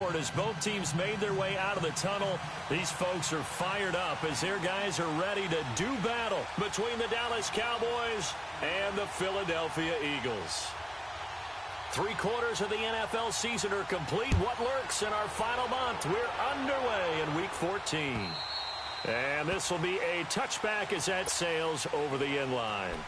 scored as both teams made their way out of the tunnel. These folks are fired up as their guys are ready to do battle between the Dallas Cowboys and the Philadelphia Eagles. 3/4 of the NFL season are complete. What lurks in our final month? We're underway in Week 14. And this will be a touchback as that sails over the end line.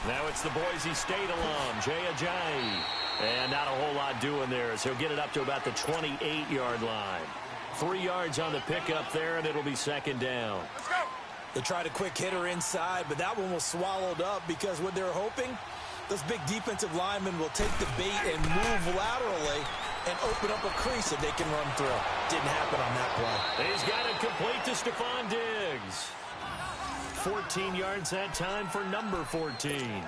Now it's the Boise State alum, Jay Ajayi. And not a whole lot doing there as he'll get it up to about the 28-yard line. 3 yards on the pickup there, and it'll be second down. Let's go. They tried a quick hitter inside, but that one was swallowed up because what they're hoping, those big defensive linemen will take the bait and move laterally and open up a crease that they can run through. Didn't happen on that play. He's got it complete to Stephon Diggs. 14 yards that time for number 14.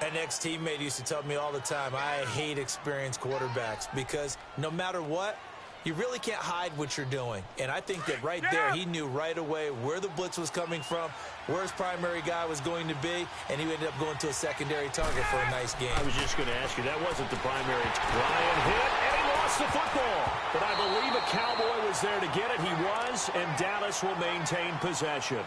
An ex-teammate used to tell me all the time, I hate experienced quarterbacks because no matter what, you really can't hide what you're doing. And I think that right there, he knew right away where the blitz was coming from, where his primary guy was going to be, and he ended up going to a secondary target for a nice game. I was just going to ask you, that wasn't the primary. Ryan hit, and he lost the football. But I believe a Cowboy was there to get it. He was, and Dallas will maintain possession.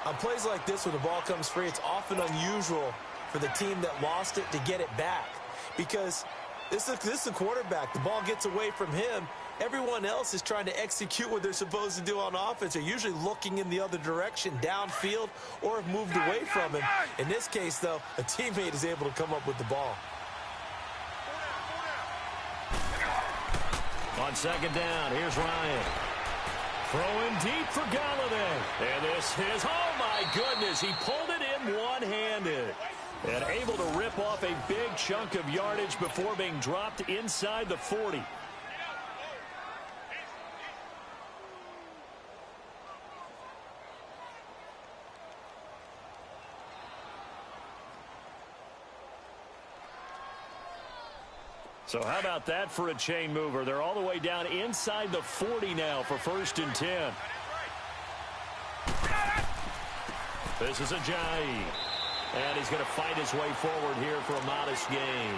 On plays like this where the ball comes free, it's often unusual for the team that lost it to get it back. Because this is a quarterback. The ball gets away from him. Everyone else is trying to execute what they're supposed to do on offense. They're usually looking in the other direction, downfield, or have moved away from him. In this case, though, a teammate is able to come up with the ball. On second down, here's Ryan. Throwing deep for Galladay. And this is, oh my goodness, he pulled it in one-handed. And able to rip off a big chunk of yardage before being dropped inside the 40. So how about that for a chain mover? They're all the way down inside the 40 now for 1st and 10. This is Ajayi. And he's going to fight his way forward here for a modest gain.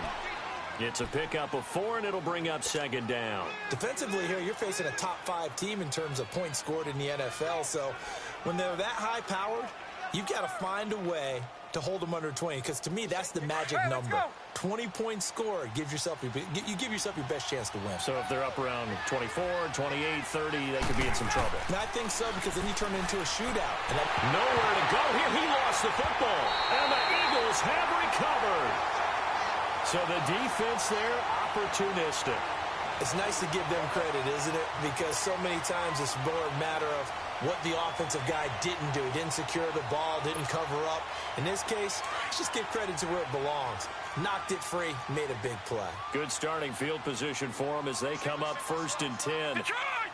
It's a pickup of 4, and it'll bring up second down. Defensively here, you're facing a top-5 team in terms of points scored in the NFL. So when they're that high-powered, you've got to find a way to hold them under 20, because to me, that's the magic number. 20 points scored, you give yourself your best chance to win. So if they're up around 24, 28, 30, they could be in some trouble. And I think so, because then you turn it into a shootout. And nowhere to go here. He lost the football. And the Eagles have recovered. So the defense there, opportunistic. It's nice to give them credit, isn't it? Because so many times it's more a matter of what the offensive guy didn't do. Didn't secure the ball, didn't cover up. In this case, let's just give credit to where it belongs. Knocked it free, made a big play. Good starting field position for them as they come up 1st and 10. Detroit!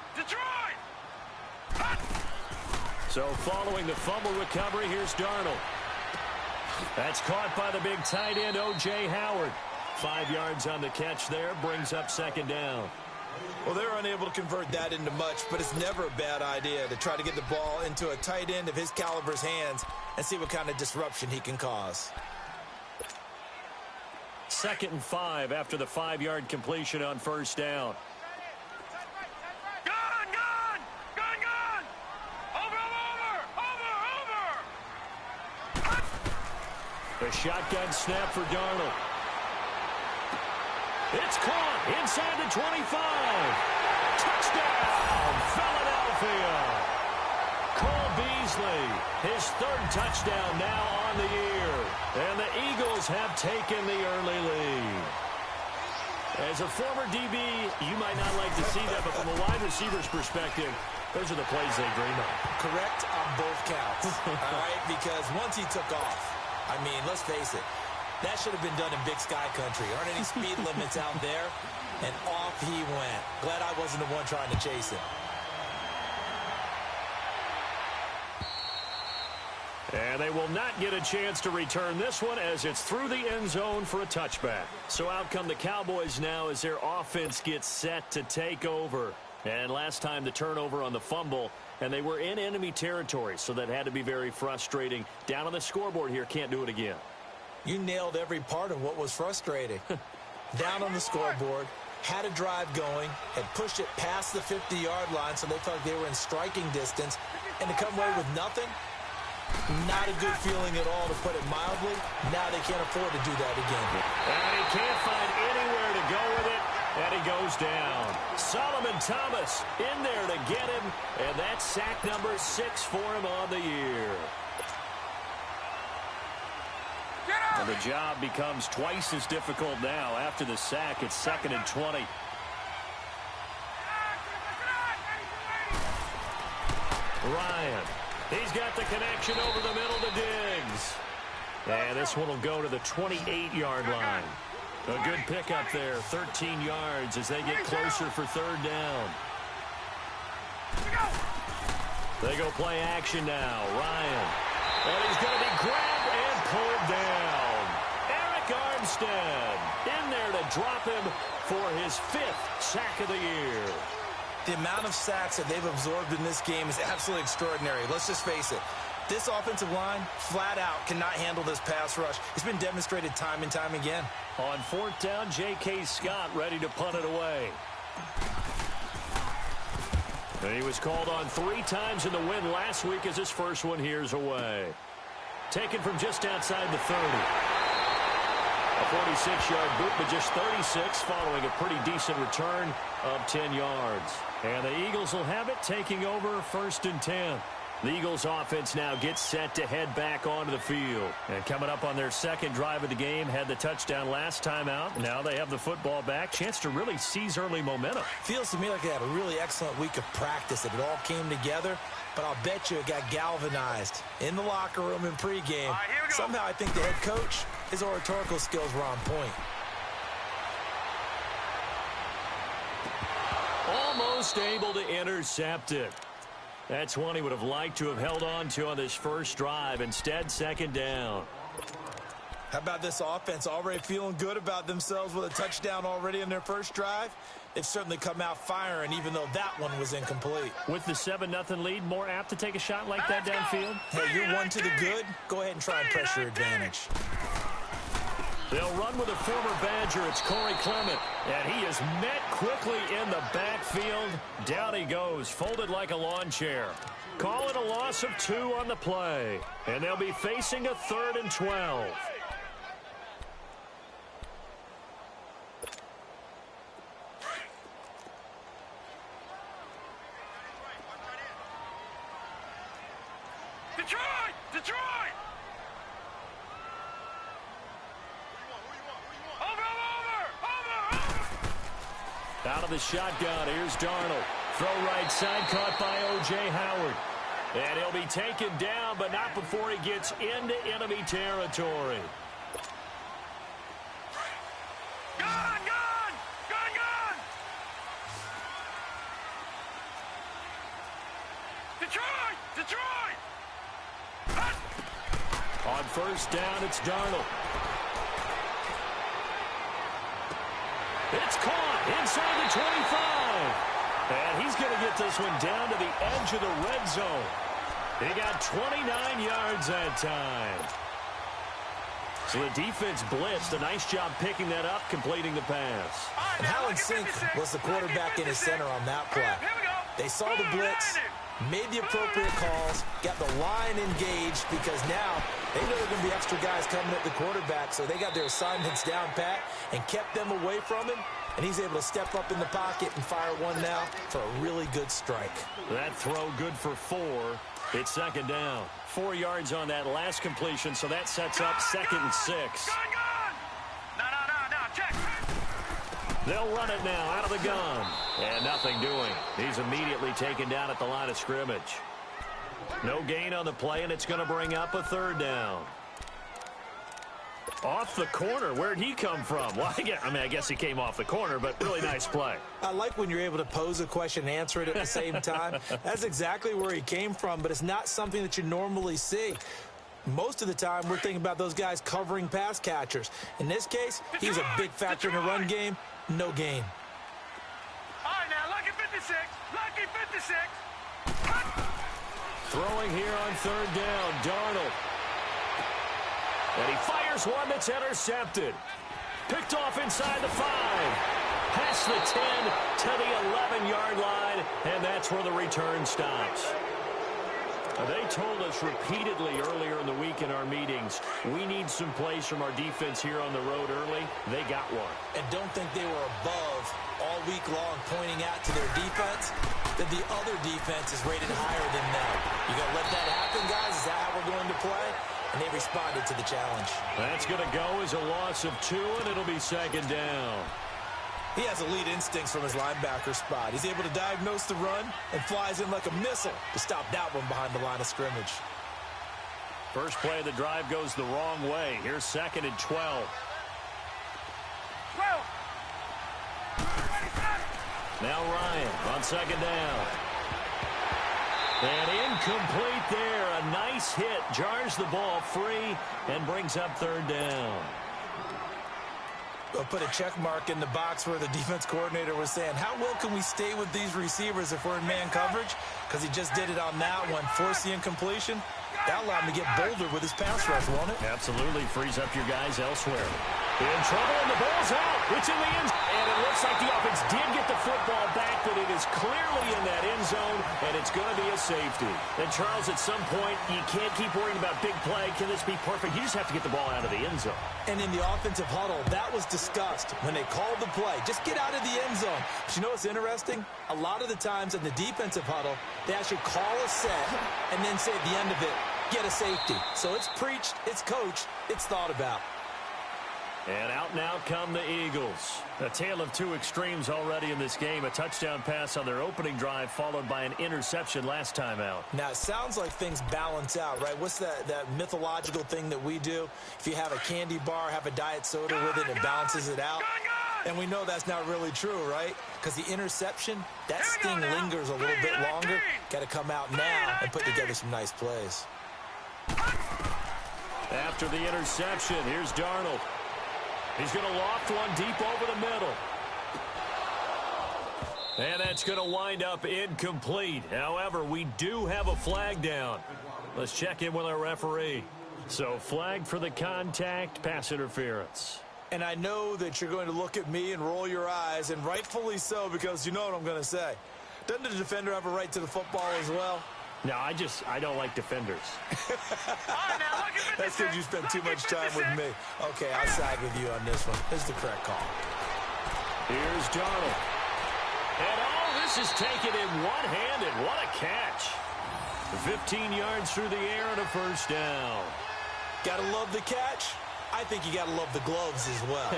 So following the fumble recovery, here's Darnold. That's caught by the big tight end, O.J. Howard. 5 yards on the catch there, brings up second down. Well, they're unable to convert that into much, but it's never a bad idea to try to get the ball into a tight end of his caliber's hands and see what kind of disruption he can cause. 2nd and 5 after the 5-yard completion on 1st down. Gun! Over! The shotgun snap for Darnold. It's caught inside the 25. Touchdown, Philadelphia. Cole Beasley, his 3rd touchdown now on the year. And the Eagles have taken the early lead. As a former DB, you might not like to see that, but from a wide receiver's perspective, those are the plays they dream of. Correct on both counts, all right? Because once he took off, I mean, let's face it, that should have been done in Big Sky Country. Aren't any speed limits out there? And off he went. Glad I wasn't the one trying to chase him. And they will not get a chance to return this one as it's through the end zone for a touchback. So out come the Cowboys now as their offense gets set to take over. And last time the turnover on the fumble, and they were in enemy territory, so that had to be very frustrating. Down on the scoreboard here, can't do it again. You nailed every part of what was frustrating. Down on the scoreboard, had a drive going, had pushed it past the 50-yard line so they felt like they were in striking distance, and to come away with nothing, not a good feeling at all, to put it mildly. Now they can't afford to do that again. And he can't find anywhere to go with it, and he goes down. Solomon Thomas in there to get him, and that's sack number 6 for him on the year. And the job becomes twice as difficult now. After the sack, it's 2nd and 20. Ryan. He's got the connection over the middle to Diggs. And this one will go to the 28-yard line. A good pickup there, 13 yards as they get closer for 3rd down. They go play action now. Ryan. And he's going to be grabbed and pulled down. Eric Armstead in there to drop him for his 5th sack of the year. The amount of sacks that they've absorbed in this game is absolutely extraordinary. Let's just face it. This offensive line, flat out, cannot handle this pass rush. It's been demonstrated time and time again. On 4th down, J.K. Scott ready to punt it away. And he was called on 3 times in the win last week as his first one here's away. Taken from just outside the 30. A 46-yard boot, but just 36 following a pretty decent return of 10 yards. And the Eagles will have it, taking over 1st and 10. The Eagles offense now gets set to head back onto the field. And coming up on their 2nd drive of the game, had the touchdown last time out. Now they have the football back. Chance to really seize early momentum. Feels to me like they had a really excellent week of practice, that it all came together. But I'll bet you it got galvanized in the locker room in pregame. Somehow I think the head coach, his oratorical skills were on point. Almost able to intercept it. That's one he would have liked to have held on to on this first drive. Instead, 2nd down. How about this offense already feeling good about themselves with a touchdown already in their first drive? They've certainly come out firing, even though that one was incomplete. With the 7-0 lead, more apt to take a shot like that downfield? Hey, you're 1 to the good. Go ahead and try and press your advantage. They'll run with a former Badger. It's Corey Clement. And he is met quickly in the backfield. Down he goes, folded like a lawn chair. Call it a loss of 2 on the play. And they'll be facing a 3rd and 12. Detroit! Detroit! Out of the shotgun, here's Darnold. Throw right side, caught by O.J. Howard. And he'll be taken down, but not before he gets into enemy territory. Gun! Gun! Gun! Gun! Detroit! Detroit! On 1st down, it's Darnold. It's caught inside the 25. And he's going to get this one down to the edge of the red zone. He got 29 yards that time. So the defense blitzed. A nice job picking that up, completing the pass. And Howland Sink was the quarterback in his center on that play. They saw the blitz, made the appropriate calls, got the line engaged, because now they know there are going to be extra guys coming at the quarterback, so they got their assignments down pat and kept them away from him, and he's able to step up in the pocket and fire one now for a really good strike. That throw good for 4. It's 2nd down. 4 yards on that last completion, so that sets up 2nd and 6. No, check. They'll run it now out of the gun. And nothing doing. He's immediately taken down at the line of scrimmage. No gain on the play, and it's going to bring up a 3rd down. Off the corner. Where'd he come from? Well, I guess he came off the corner, but really nice play. I like when you're able to pose a question and answer it at the same time. That's exactly where he came from, but it's not something that you normally see. Most of the time, we're thinking about those guys covering pass catchers. In this case, he's a big factor in a run game. No gain. All right, now, lucky 56. Lucky 56. Throwing here on third down, Darnold. And he fires one that's intercepted. Picked off inside the 5. Past the 10 to the 11-yard line, and that's where the return stops. They told us repeatedly earlier in the week in our meetings, we need some plays from our defense here on the road early. They got one. And don't think they were above all week long pointing out to their defense that the other defense is rated higher than them. You got to let that happen, guys? Is that how we're going to play? And they responded to the challenge. That's going to go as a loss of 2, and it'll be second down. He has elite instincts from his linebacker spot. He's able to diagnose the run and flies in like a missile to stop that one behind the line of scrimmage. First play of the drive goes the wrong way. Here's second and 12. 12. Now Ryan on second down. And incomplete there. A nice hit. Jars the ball free and brings up third down. I'll put a check mark in the box where the defense coordinator was saying, how well can we stay with these receivers if we're in man coverage? Because he just did it on that one. Force the incompletion. That allowed him to get bolder with his pass rush, won't it? Absolutely. Frees up your guys elsewhere. In trouble, and the ball's out. It's in the end zone. And it looks like the offense did get the football back, but it is clearly in that end zone, and it's going to be a safety. And, Charles, at some point, you can't keep worrying about big play. Can this be perfect? You just have to get the ball out of the end zone. And in the offensive huddle, that was discussed when they called the play. Just get out of the end zone. But you know what's interesting? A lot of the times in the defensive huddle, they actually call a set and then say at the end of it, get a safety. So it's preached, it's coached, it's thought about. And out now come the Eagles. A tale of two extremes already in this game. A touchdown pass on their opening drive followed by an interception last time out. Now, it sounds like things balance out, right? What's that mythological thing that we do? If you have a candy bar, have a diet soda with it, it balances it out. And we know that's not really true, right? Because the interception, that sting lingers a little bit longer. Got to come out now and put together some nice plays. After the interception, here's Darnold. He's going to loft one deep over the middle. And that's going to wind up incomplete. However, we do have a flag down. Let's check in with our referee. So, flag for the contact, pass interference. And I know that you're going to look at me and roll your eyes, and rightfully so, because you know what I'm going to say. Doesn't the defender have a right to the football as well? No, I don't like defenders. That's because you spend too much time with me. Okay, I'll side with you on this one. This is the correct call. Here's Darnold. And this is taken in one-handed. What a catch. 15 yards through the air and a first down. Gotta love the catch. I think you gotta love the gloves as well.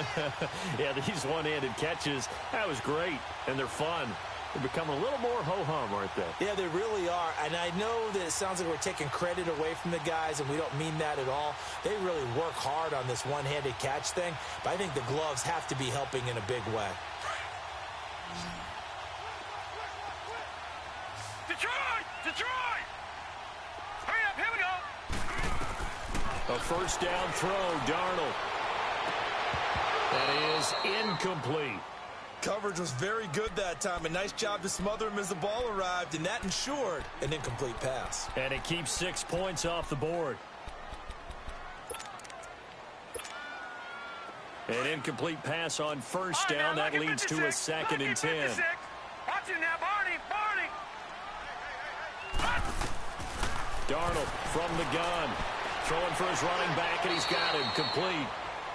Yeah, these one-handed catches, that was great, and they're fun. They're becoming a little more ho-hum, aren't they? Yeah, they really are. And I know that it sounds like we're taking credit away from the guys, and we don't mean that at all. They really work hard on this one-handed catch thing, but I think the gloves have to be helping in a big way. Detroit! Detroit! Hurry up, here we go! A first down throw, Darnold. That is incomplete. Coverage was very good that time. A nice job to smother him as the ball arrived, and that ensured an incomplete pass. And it keeps 6 points off the board. An incomplete pass on first down. That leads to a second and 10. Watch it now, Barney! Darnold from the gun. Throwing for his running back, and he's got him complete.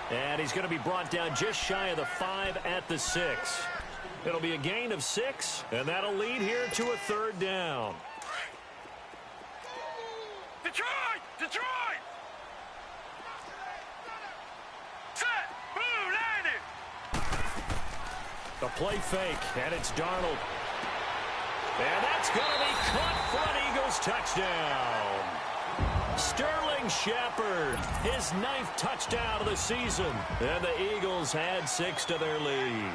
And he's going to be brought down just shy of the 5 at the 6. It'll be a gain of 6, and that'll lead here to a third down. Detroit! Detroit! Set! Blue landed! The play fake, and it's Darnold. And that's going to be caught for an Eagles touchdown. Sterling Shepard, his 9th touchdown of the season. And the Eagles add 6 to their lead.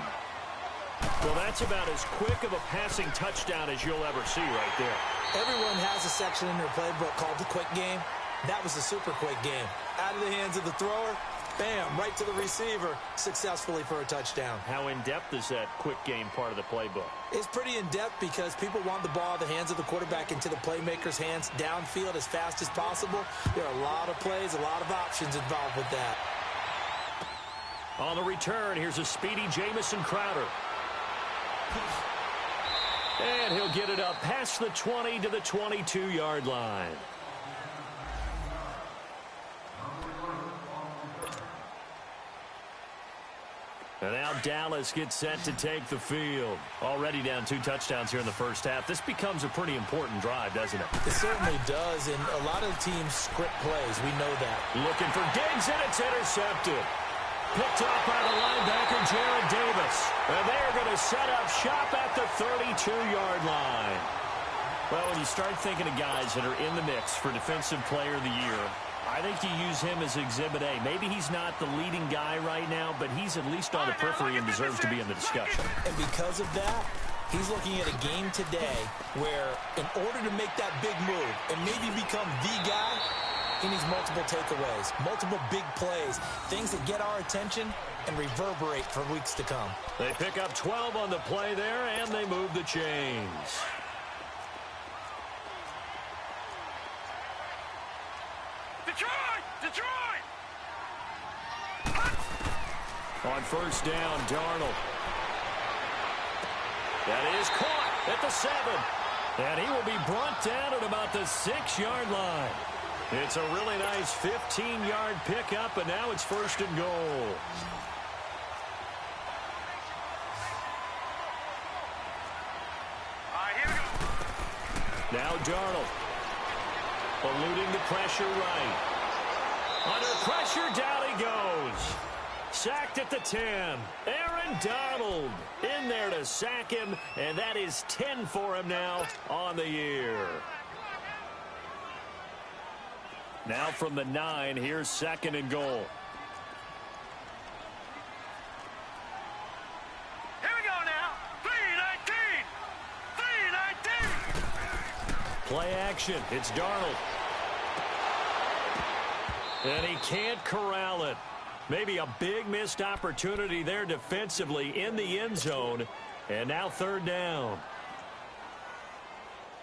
Well, that's about as quick of a passing touchdown as you'll ever see right there. Everyone has a section in their playbook called the quick game. That was a super quick game. Out of the hands of the thrower, bam, right to the receiver, successfully for a touchdown. How in-depth is that quick game part of the playbook? It's pretty in-depth because people want the ball in the hands of the quarterback into the playmaker's hands downfield as fast as possible. There are a lot of plays, a lot of options involved with that. On the return, here's a speedy Jamison Crowder. And he'll get it up past the 20 to the 22-yard line. And now Dallas gets set to take the field. Already down 2 touchdowns here in the first half. This becomes a pretty important drive, doesn't it? It certainly does, and a lot of teams script plays. We know that. Looking for Diggs, and it's intercepted. Picked off by the linebacker, Jared Davis. And they're going to set up shop at the 32-yard line. Well, when you start thinking of guys that are in the mix for Defensive Player of the Year, I think you use him as Exhibit A. Maybe he's not the leading guy right now, but he's at least on the periphery and deserves to be in the discussion. And because of that, he's looking at a game today where in order to make that big move and maybe become the guy, he needs multiple takeaways, multiple big plays, things that get our attention and reverberate for weeks to come. They pick up 12 on the play there, and they move the chains. Detroit! On first down, Darnold. That is caught at the 7. And he will be brought down at about the 6-yard line. It's a really nice 15-yard pickup, and now it's first and goal. All right, here we go. Now Darnold. Eluding the pressure right. Under pressure, down he goes. Sacked at the 10. Aaron Donald in there to sack him, and that is 10 for him now on the year. Now from the 9, here's second and goal. Here we go now. 3-19. 3-19. Play action. It's Darnold. And he can't corral it. Maybe a big missed opportunity there defensively in the end zone. And now third down.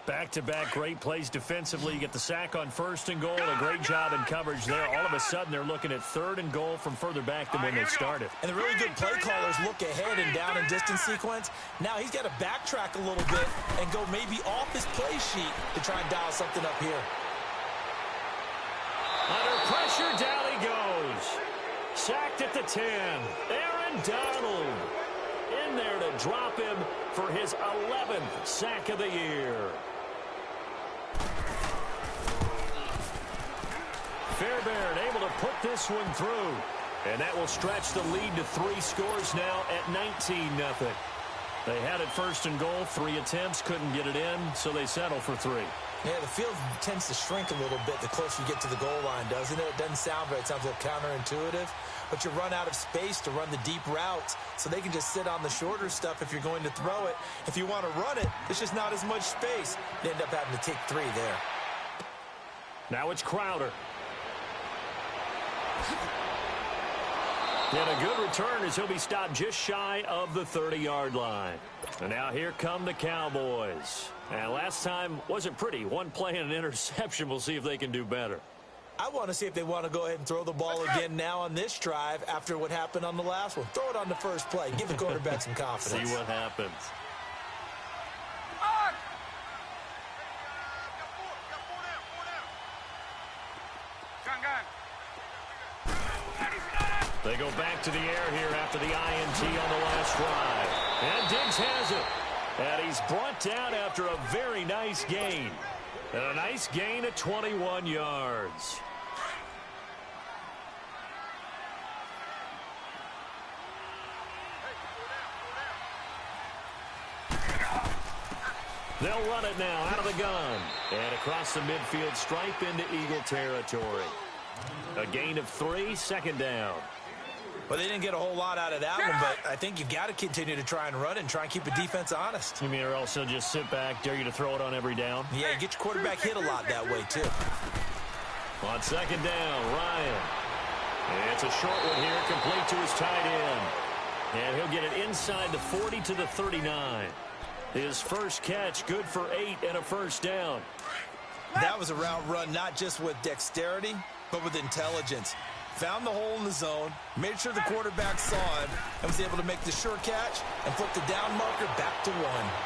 Back-to-back great plays defensively. You get the sack on first and goal. A great job in coverage there. All of a sudden, they're looking at third and goal from further back than when they started. And the really good play callers look ahead and down and distance sequence. Now he's got to backtrack a little bit and go maybe off his play sheet to try and dial something up here. Under pressure, down he goes. Sacked at the 10. Aaron Donald in there to drop him for his 11th sack of the year. Fairbairn able to put this one through. And that will stretch the lead to 3 scores now at 19-0. They had it first and goal. 3 attempts, couldn't get it in, so they settle for 3. Yeah, the field tends to shrink a little bit the closer you get to the goal line, doesn't it? It doesn't sound right. It sounds a little counterintuitive. But you run out of space to run the deep routes, so they can just sit on the shorter stuff if you're going to throw it. If you want to run it, there's just not as much space. They end up having to take 3 there. Now it's Crowder. And a good return as he'll be stopped just shy of the 30-yard line. And now here come the Cowboys. And last time wasn't pretty. 1 play and an interception. We'll see if they can do better. I want to see if they want to go ahead and throw the ball again now on this drive after what happened on the last one. Throw it on the first play. Give the quarterback some confidence. See what happens. They go back to the air here after the INT on the last drive. And Diggs has it. And he's brought down after a very nice gain. And a nice gain of 21 yards. They'll run it now out of the gun. And across the midfield stripe into Eagle territory. A gain of 3, second down. Well, they didn't get a whole lot out of that one, but I think you've got to continue to try and run and try and keep the defense honest. You mean or else they'll just sit back, dare you to throw it on every down? Yeah, you get your quarterback hit a lot that way, too. On second down, Ryan. It's a short one here, complete to his tight end. And he'll get it inside the 40 to the 39. His first catch, good for 8 and a first down. That was a route run not just with dexterity, but with intelligence. Found the hole in the zone, made sure the quarterback saw him, and was able to make the short catch and flip the down marker back to 1.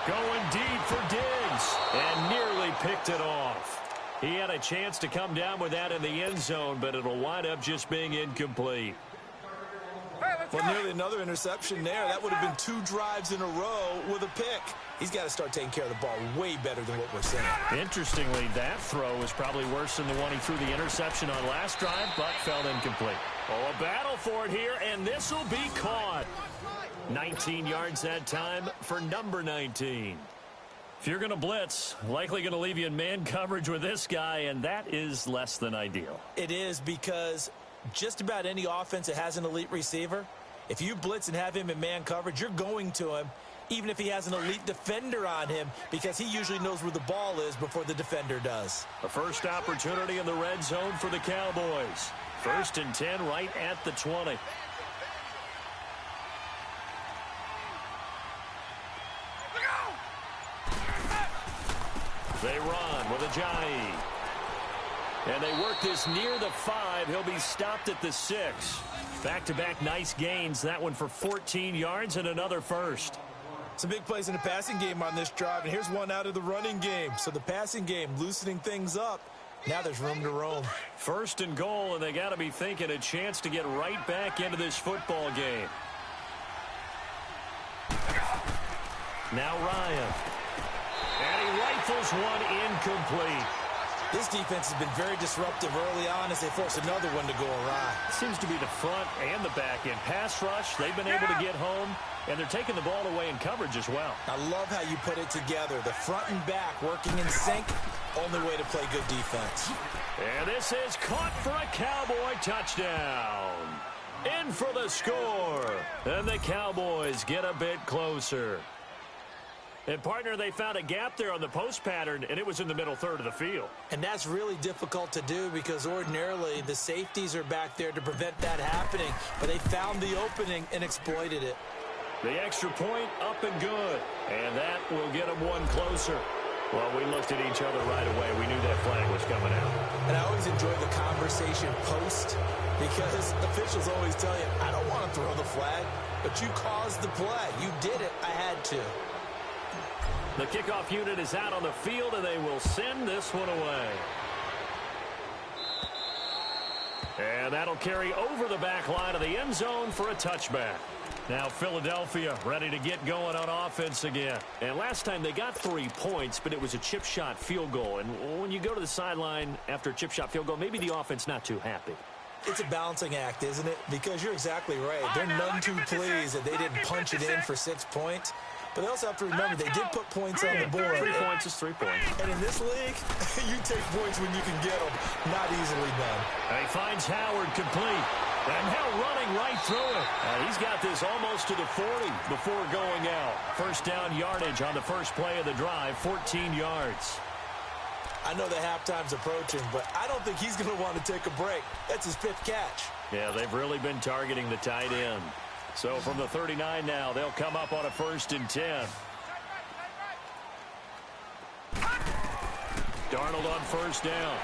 Going deep for Diggs, and nearly picked it off. He had a chance to come down with that in the end zone, but it'll wind up just being incomplete. Well, nearly another interception there. That would have been 2 drives in a row with a pick. He's got to start taking care of the ball way better than what we're seeing. Interestingly, that throw was probably worse than the one he threw the interception on last drive, but fell incomplete. Oh, a battle for it here, and this will be caught. 19 yards that time for number 19. If you're going to blitz, likely going to leave you in man coverage with this guy, and that is less than ideal. It is, because just about any offense that has an elite receiver, if you blitz and have him in man coverage, you're going to him, even if he has an elite defender on him, because he usually knows where the ball is before the defender does. A first opportunity in the red zone for the Cowboys. 1st and 10 right at the 20. They run with Ajayi. And they work this near the 5. He'll be stopped at the 6. Back-to-back nice gains. That one for 14 yards and another first. Some big plays in the passing game on this drive, and here's one out of the running game. So the passing game loosening things up. Now there's room to roam. 1st and goal, and they got to be thinking a chance to get right back into this football game. Now Ryan. And he rifles one incomplete. This defense has been very disruptive early on as they force another one to go awry. Seems to be the front and the back end. Pass rush, they've been able to get home, and they're taking the ball away in coverage as well. I love how you put it together. The front and back working in sync, only way to play good defense. And this is caught for a Cowboy touchdown. In for the score. And the Cowboys get a bit closer. And, partner, they found a gap there on the post pattern, and it was in the middle third of the field. And that's really difficult to do because ordinarily the safeties are back there to prevent that happening. But they found the opening and exploited it. The extra point up and good. And that will get them one closer. Well, we looked at each other right away. We knew that flag was coming out. And I always enjoy the conversation post because officials always tell you, I don't want to throw the flag, but you caused the play. You did it. I had to. The kickoff unit is out on the field, and they will send this one away. And that'll carry over the back line of the end zone for a touchback. Now Philadelphia ready to get going on offense again. And last time they got 3 points, but it was a chip shot field goal. And when you go to the sideline after a chip shot field goal, maybe the offense not too happy. It's a balancing act, isn't it? Because you're exactly right. They're none too pleased that they didn't punch it in for 6 points. But they also have to remember they did put points on the board. 3 points is 3 points. And in this league, you take points when you can get them. Not easily done. And he finds Howard complete. And now running right through it. And he's got this almost to the 40 before going out. First down yardage on the first play of the drive, 14 yards. I know the halftime's approaching, but I don't think he's going to want to take a break. That's his 5th catch. Yeah, they've really been targeting the tight end. So from the 39 now, they'll come up on a 1st and 10. Darnold on 1st down.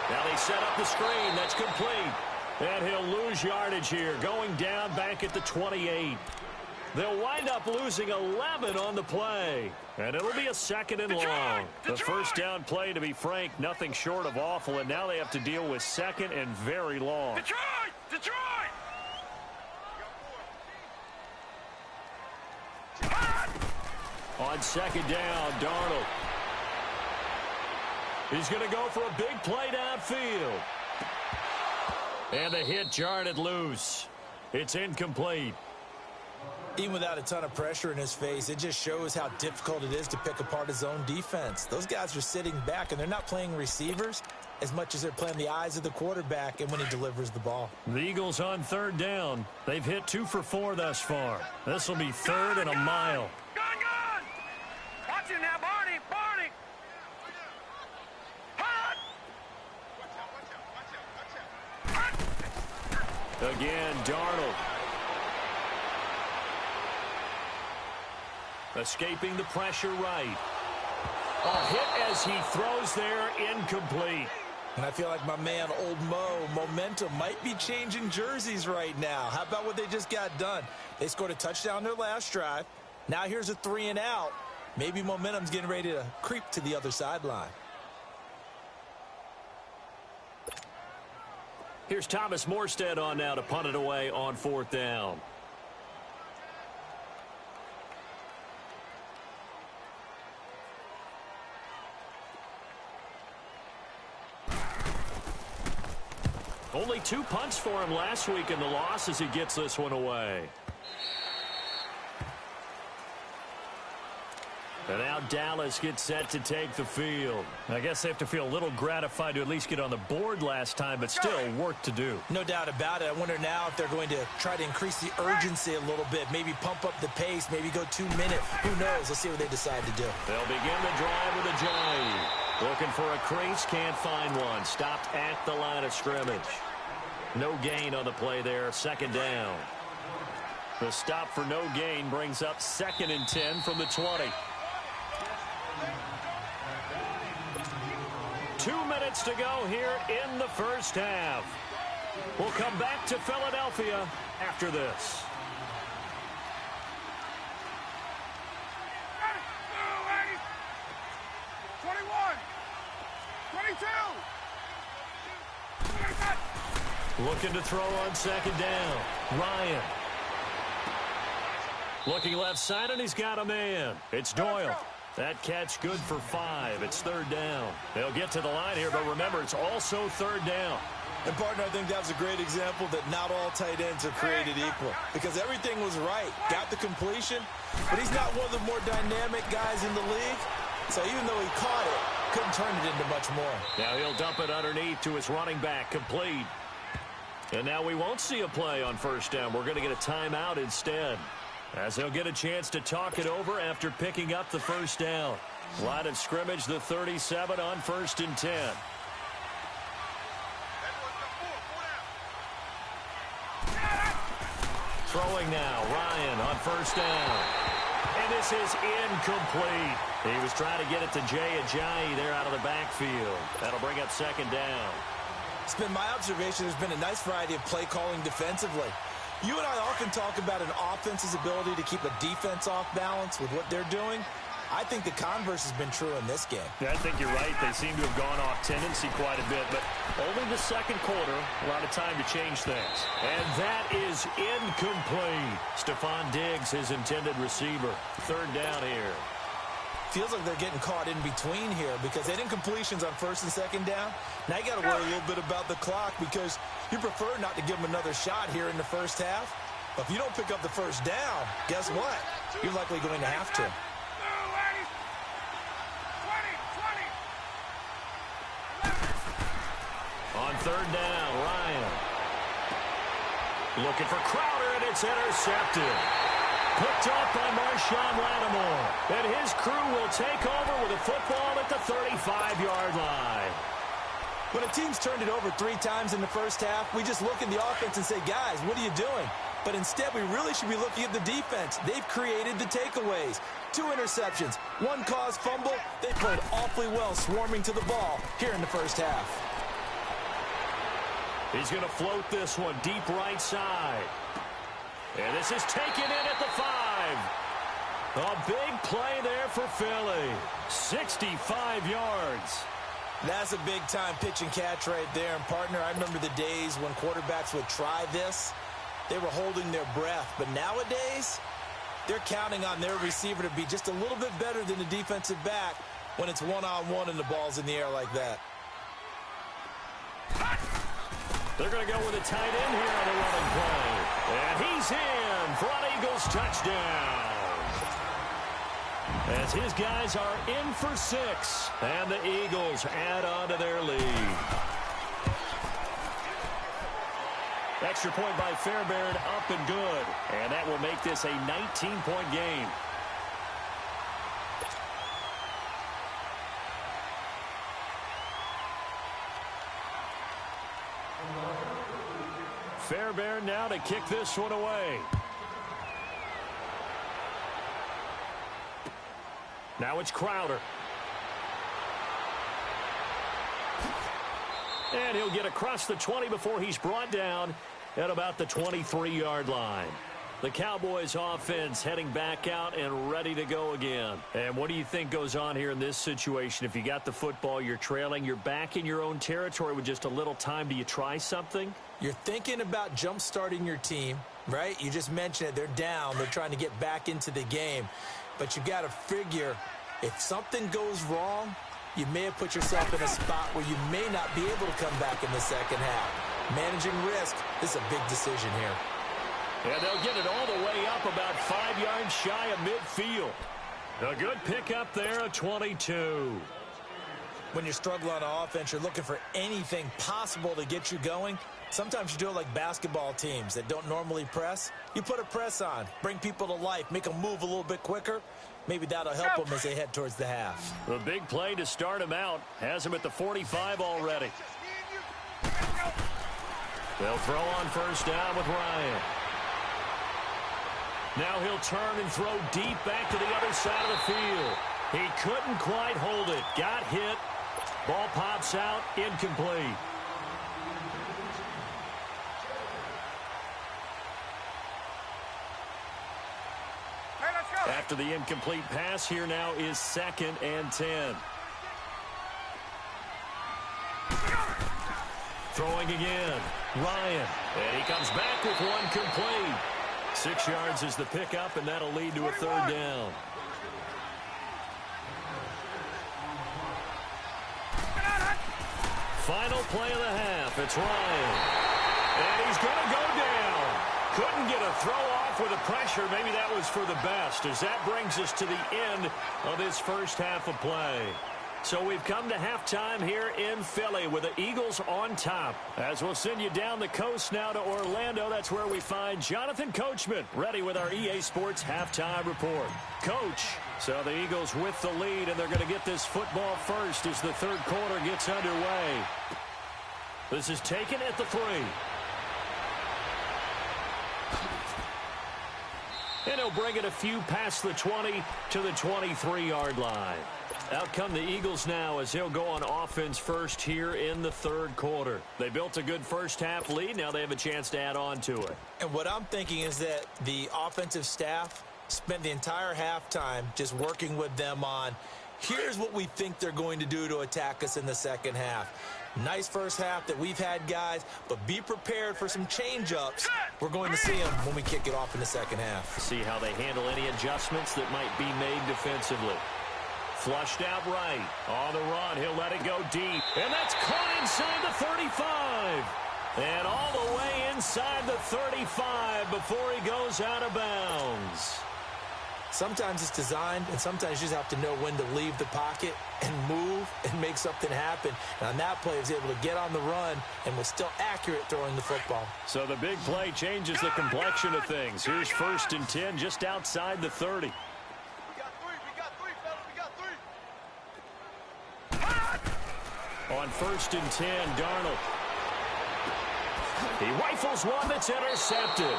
Now they set up the screen. That's complete. And he'll lose yardage here, going down back at the 28. They'll wind up losing 11 on the play. And it'll be a 2nd and long. The first down play, to be frank, nothing short of awful. And now they have to deal with 2nd and very long. Detroit! On 2nd down, Darnold. He's going to go for a big play downfield. And the hit jarred it loose. It's incomplete. Even without a ton of pressure in his face, it just shows how difficult it is to pick apart his own defense. Those guys are sitting back, and they're not playing receivers as much as they're playing the eyes of the quarterback and when he delivers the ball. The Eagles on 3rd down. They've hit 2 for 4 thus far. This will be 3rd and a mile. Gun! Watch it now, Barney! Hot! Again, Darnold. Escaping the pressure right. A hit as he throws there, incomplete. And I feel like my man, Old Mo, momentum might be changing jerseys right now. How about what they just got done? They scored a touchdown their last drive. Now here's a 3 and out. Maybe momentum's getting ready to creep to the other sideline. Here's Thomas Morstead on now to punt it away on 4th down. Only 2 punts for him last week in the loss as he gets this one away. And now Dallas gets set to take the field. I guess they have to feel a little gratified to at least get on the board last time, but still work to do. No doubt about it. I wonder now if they're going to try to increase the urgency a little bit, maybe pump up the pace, maybe go 2 minutes. Who knows? Let's see what they decide to do. They'll begin the drive with a Ajayi. Looking for a crease, can't find one. Stopped at the line of scrimmage. No gain on the play there, 2nd down. The stop for no gain brings up 2nd and 10 from the 20. 2 minutes to go here in the first half. We'll come back to Philadelphia after this. Looking to throw on 2nd down. Ryan. Looking left side, and he's got a man. It's Doyle. That catch good for 5. It's 3rd down. They'll get to the line here, but remember, it's also 3rd down. And, partner, I think that was a great example that not all tight ends are created equal because everything was right. Got the completion, but he's not one of the more dynamic guys in the league. So even though he caught it, couldn't turn it into much more. Now he'll dump it underneath to his running back, complete. And now we won't see a play on 1st down. We're going to get a timeout instead, as they'll get a chance to talk it over after picking up the 1st down. Line of scrimmage, the 37 on 1st and 10. Throwing now, Ryan on 1st down. And this is incomplete. He was trying to get it to Ajayi there out of the backfield. That'll bring up 2nd down. It's been my observation there's been a nice variety of play calling defensively. You and I often talk about an offense's ability to keep a defense off balance with what they're doing. I think the converse has been true in this game. Yeah, I think you're right. They seem to have gone off tendency quite a bit, but only the 2nd quarter, a lot of time to change things. And that is incomplete. Stephon Diggs, his intended receiver. 3rd down here. Feels like they're getting caught in between here because they did incompletions on 1st and 2nd down. Now you got to worry a little bit about the clock because you prefer not to give them another shot here in the first half. But if you don't pick up the 1st down, guess what? You're likely going to have to. On 3rd down, Ryan. Looking for Crowder, and it's intercepted. Picked up by Marshawn Lattimore. And his crew will take over with a football at the 35-yard line. When a team's turned it over 3 times in the first half, we just look at the offense and say, guys, what are you doing? But instead, we really should be looking at the defense. They've created the takeaways. 2 interceptions, 1 caused fumble. They played awfully well swarming to the ball here in the first half. He's going to float this one deep right side. And this is taken in at the 5. A big play there for Philly. 65 yards. That's a big-time pitch and catch right there. And, partner, I remember the days when quarterbacks would try this. They were holding their breath. But nowadays, they're counting on their receiver to be just a little bit better than the defensive back when it's one-on-one and the ball's in the air like that. They're going to go with a tight end here on the running play. And he's in for an Eagles touchdown. As his guys are in for 6. And the Eagles add on to their lead. Extra point by Fairbairn, up and good. And that will make this a 19-point game. Fairbairn now to kick this one away. Now it's Crowder. And he'll get across the 20 before he's brought down at about the 23-yard line. The Cowboys offense heading back out and ready to go again. And what do you think goes on here in this situation? If you got the football, you're trailing, you're back in your own territory with just a little time. Do you try something? You're thinking about jump-starting your team, right? You just mentioned it. They're down. They're trying to get back into the game. But you got to figure if something goes wrong, you may have put yourself in a spot where you may not be able to come back in the second half. Managing risk, this is a big decision here. And they'll get it all the way up about 5 yards shy of midfield. A good pickup there, a 22. When you're struggling on offense, you're looking for anything possible to get you going. Sometimes you do it like basketball teams that don't normally press. You put a press on, bring people to life, make them move a little bit quicker. Maybe that'll help them as they head towards the half. The big play to start him out has him at the 45 already. They'll throw on first down with Ryan. Now he'll turn and throw deep back to the other side of the field. He couldn't quite hold it. Got hit. Ball pops out. Incomplete. After the incomplete pass, here now is 2nd and 10. Throwing again. Ryan. And he comes back with one complete. 6 yards is the pickup, and that'll lead to a 3rd down. Final play of the half. It's Ryan. And he's going to go down. Couldn't get a throw off with the pressure. Maybe that was for the best, as that brings us to the end of this first half of play. So we've come to halftime here in Philly with the Eagles on top. As we'll send you down the coast now to Orlando, that's where we find Jonathan Coachman ready with our EA Sports halftime report. Coach, so the Eagles with the lead, and they're going to get this football first as the 3rd quarter gets underway. This is taken at the 3. And he'll bring it a few past the 20 to the 23-yard line. Out come the Eagles now as they'll go on offense first here in the 3rd quarter. They built a good first half lead. Now they have a chance to add on to it. And what I'm thinking is that the offensive staff spent the entire halftime just working with them on, here's what we think they're going to do to attack us in the second half. Nice first half that we've had, guys, but be prepared for some change-ups. We're going to see them when we kick it off in the second half. See how they handle any adjustments that might be made defensively. Flushed out right. On the run, he'll let it go deep. And that's caught inside the 35. And all the way inside the 35 before he goes out of bounds. Sometimes it's designed, and sometimes you just have to know when to leave the pocket and move and make something happen. And on that play, he was able to get on the run and was still accurate throwing the football. So the big play changes the complexion of things. Here's 1st and 10 just outside the 30. We got three, fella. We got 3. On 1st and 10, Darnold. He rifles one that's intercepted.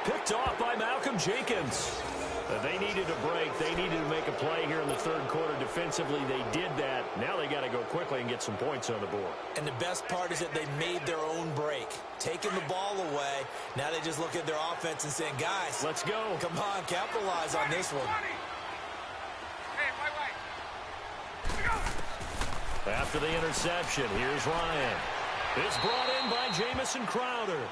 Picked off by Malcolm Jenkins. They needed a break. They needed to make a play here in the 3rd quarter defensively. They did that. Now they got to go quickly and get some points on the board. And the best part is that they made their own break. Taking the ball away. Now they just look at their offense and saying, guys, let's go. Come on, capitalize on this one. Hey, right. After the interception, here's Ryan. It's brought in by Jamison Crowder.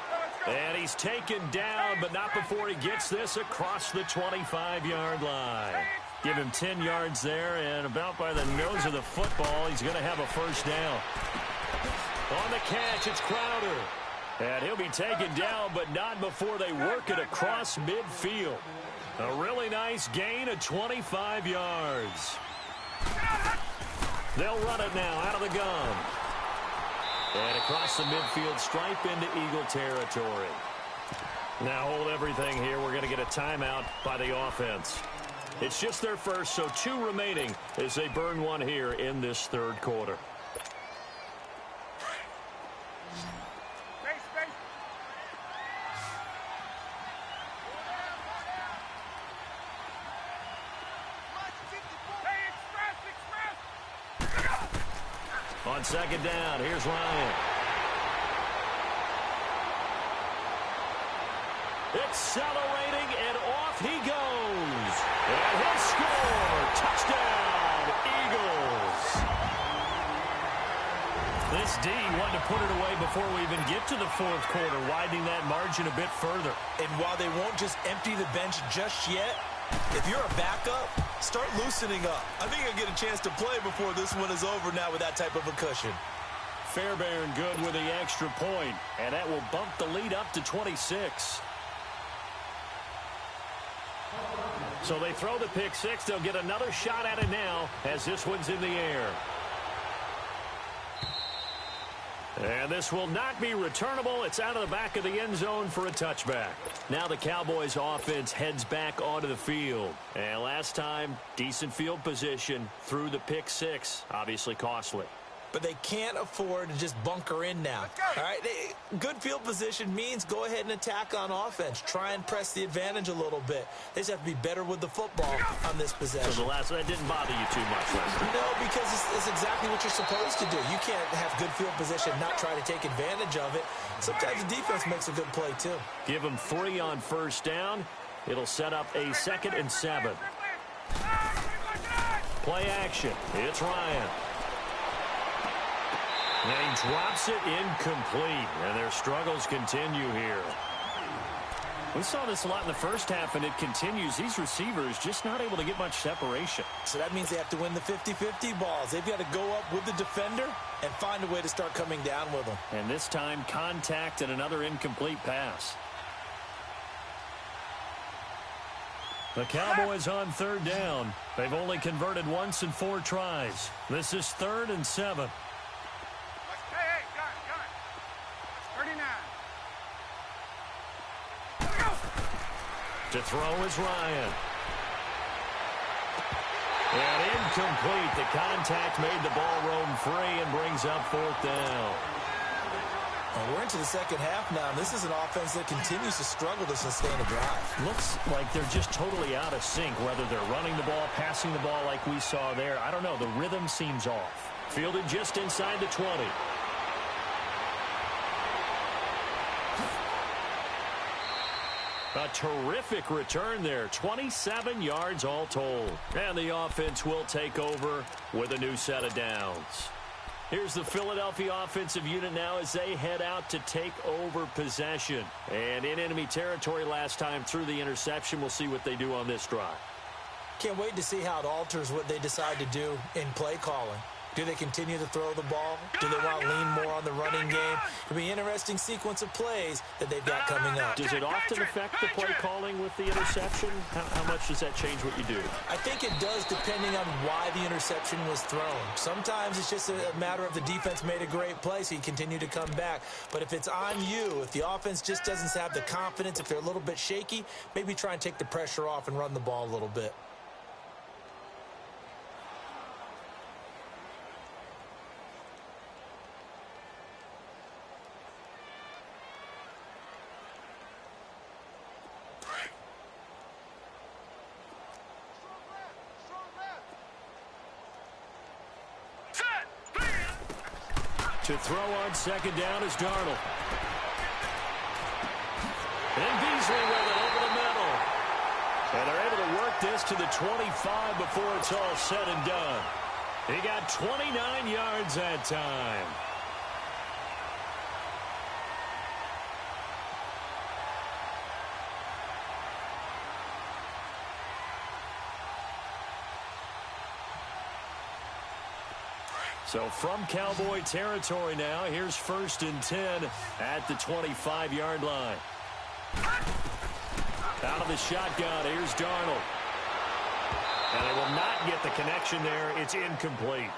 And he's taken down, but not before he gets this across the 25-yard line. Give him 10 yards there, and about by the nose of the football, he's going to have a 1st down. On the catch, it's Crowder. And he'll be taken down, but not before they work it across midfield. A really nice gain of 25 yards. They'll run it now out of the gun. And across the midfield stripe into Eagle territory. Now hold everything here. We're going to get a timeout by the offense. It's just their first, so 2 remaining as they burn one here in this 3rd quarter. On second down, here's Ryan. Accelerating, and off he goes. And he'll score. Touchdown, Eagles. This D wanted to put it away before we even get to the fourth quarter, widening that margin a bit further. And while they won't just empty the bench just yet, if you're a backup, start loosening up. I think you'll get a chance to play before this one is over now with that type of a cushion. Fairbairn good with the extra point, and that will bump the lead up to 26. So they throw the pick six. They'll get another shot at it now as this one's in the air. And this will not be returnable. It's out of the back of the end zone for a touchback. Now the Cowboys offense heads back onto the field. And last time, decent field position through the pick six. Obviously costly. But they can't afford to just bunker in now. All right, good field position means go ahead and attack on offense. Try and press the advantage a little bit. They just have to be better with the football on this possession. So that didn't bother you too much, Lester? No, because it's exactly what you're supposed to do. You can't have good field position, not try to take advantage of it. Sometimes the defense makes a good play, too. Give them 3 on first down. It'll set up a 2nd and 7. Play action. It's Ryan. And he drops it incomplete, and their struggles continue here. We saw this a lot in the first half, and it continues. These receivers just not able to get much separation. So that means they have to win the 50-50 balls. They've got to go up with the defender and find a way to start coming down with them. And this time, contact and another incomplete pass. The Cowboys on third down. They've only converted once in 4 tries. This is 3rd and 7. To throw is Ryan. And incomplete. The contact made the ball roam free and brings up 4th down. Well, we're into the second half now. This is an offense that continues to struggle to sustain a drive. Looks like they're just totally out of sync, whether they're running the ball, passing the ball like we saw there. I don't know. The rhythm seems off. Fielded just inside the 20. A terrific return there. 27 yards all told. And the offense will take over with a new set of downs. Here's the Philadelphia offensive unit now as they head out to take over possession. And in enemy territory last time through the interception. We'll see what they do on this drive. Can't wait to see how it alters what they decide to do in play calling. Do they continue to throw the ball? Do they want to lean more on the running game? It'll be an interesting sequence of plays that they've got coming up. Does it often affect the play calling with the interception? How much does that change what you do? I think it does depending on why the interception was thrown. Sometimes it's just a matter of the defense made a great play, so you continue to come back. But if it's on you, if the offense just doesn't have the confidence, if they're a little bit shaky, maybe try and take the pressure off and run the ball a little bit. To throw on second down is Darnold. And Beasley with it over the middle. And they're able to work this to the 25 before it's all said and done. He got 29 yards that time. So from Cowboy territory now, here's 1st and 10 at the 25-yard line. Out of the shotgun, here's Darnold. And they will not get the connection there. It's incomplete.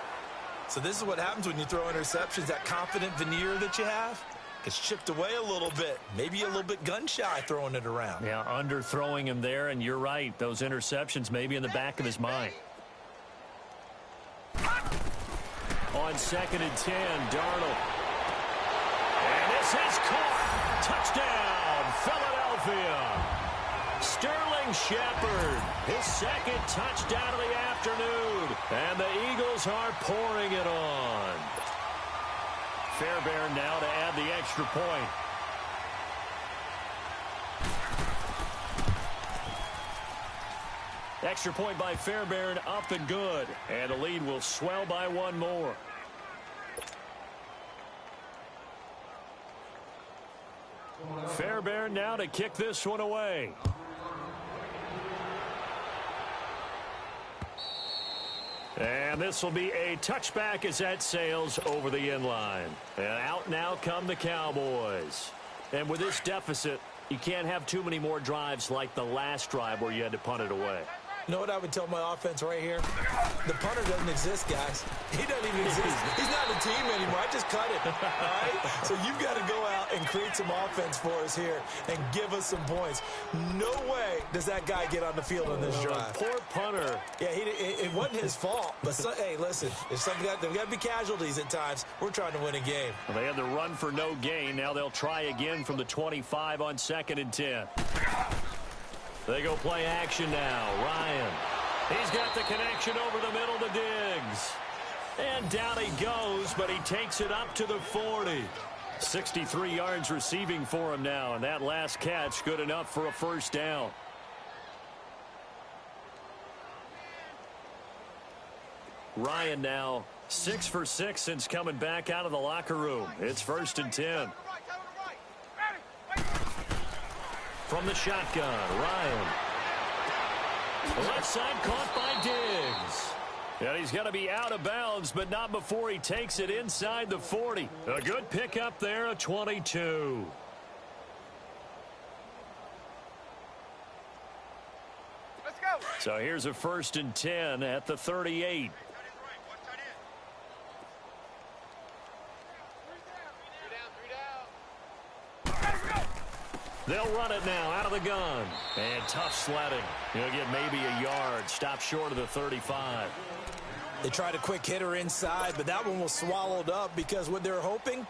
So this is what happens when you throw interceptions. That confident veneer that you have gets chipped away a little bit. Maybe a little bit gun-shy throwing it around. Yeah, underthrowing him there, and you're right. Those interceptions may be in the back of his mind. On 2nd and 10, Darnold. And this is caught. Touchdown, Philadelphia. Sterling Shepard, his 2nd touchdown of the afternoon. And the Eagles are pouring it on. Fairbairn now to add the extra point. Extra point by Fairbairn, up and good. And the lead will swell by one more. Fairbairn now to kick this one away. And this will be a touchback as that sails over the inline. And out now come the Cowboys. And with this deficit, you can't have too many more drives like the last drive where you had to punt it away. You know what I would tell my offense right here? The punter doesn't exist, guys. He doesn't even exist. He's not a team anymore. I just cut him. All right? So you've got to go out and create some offense for us here and give us some points. No way does that guy get on the field on this drive. Poor punter. Yeah, it wasn't his fault. But, hey, listen, there's got to be casualties at times. We're trying to win a game. Well, they had the run for no gain. Now they'll try again from the 25 on 2nd and 10. They go play action now. Ryan. He's got the connection over the middle to Diggs. And down he goes, but he takes it up to the 40. 63 yards receiving for him now, and that last catch good enough for a first down. Ryan now 6 for 6 since coming back out of the locker room. It's 1st and 10. From the shotgun, Ryan. Left side caught by Diggs. And he's going to be out of bounds, but not before he takes it inside the 40. A good pickup there, a 22. Let's go. So here's a 1st and 10 at the 38. They'll run it now out of the gun. And tough sledding. He'll get maybe a yard. Stop short of the 35. They tried a quick hitter inside, but that one was swallowed up because what they're hoping,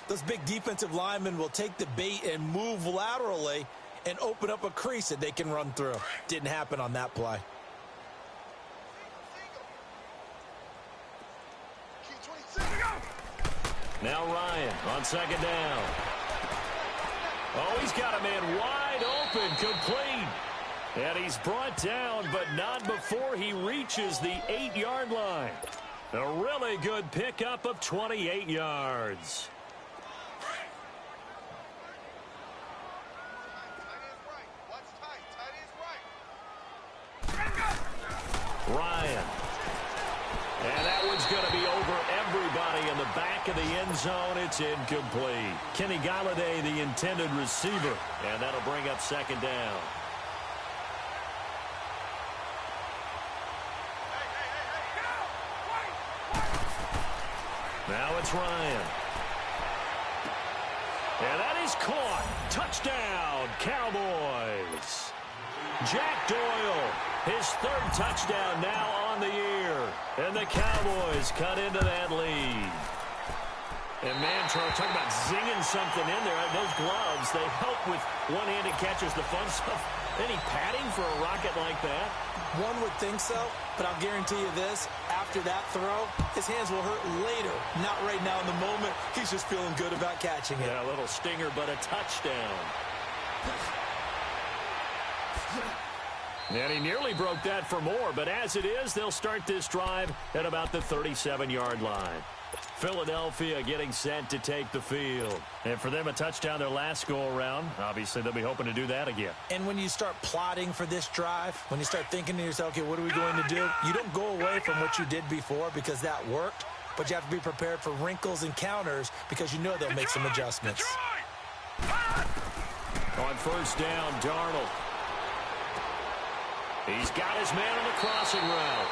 those big defensive linemen will take the bait and move laterally and open up a crease that they can run through. Didn't happen on that play. Now Ryan on 2nd down. Oh, he's got a man wide open, complete. And he's brought down, but not before he reaches the 8-yard line. A really good pickup of 28 yards. Ryan. And that one's going to be over everybody in the back of the end zone. It's incomplete. Kenny Galladay, the intended receiver. And that'll bring up 2nd down. Now it's Ryan. And that is caught. Touchdown, Cowboys. Jack Doyle, his 3rd touchdown now on the year. And the Cowboys cut into that lead. And, man, Charles, talking about zinging something in there. Those gloves, they help with one-handed catches, the fun stuff. Any padding for a rocket like that? One would think so, but I'll guarantee you this. After that throw, his hands will hurt later. Not right now in the moment. He's just feeling good about catching it. Yeah, a little stinger, but a touchdown. And he nearly broke that for more, but as it is, they'll start this drive at about the 37-yard line. Philadelphia getting set to take the field. And for them, a touchdown their last go-around. Obviously, they'll be hoping to do that again. And when you start plotting for this drive, when you start thinking to yourself, okay, what are we going to do? You don't go away from what you did before because that worked, but you have to be prepared for wrinkles and counters because you know they'll make some adjustments. On 1st down, Darnold. He's got his man on the crossing route.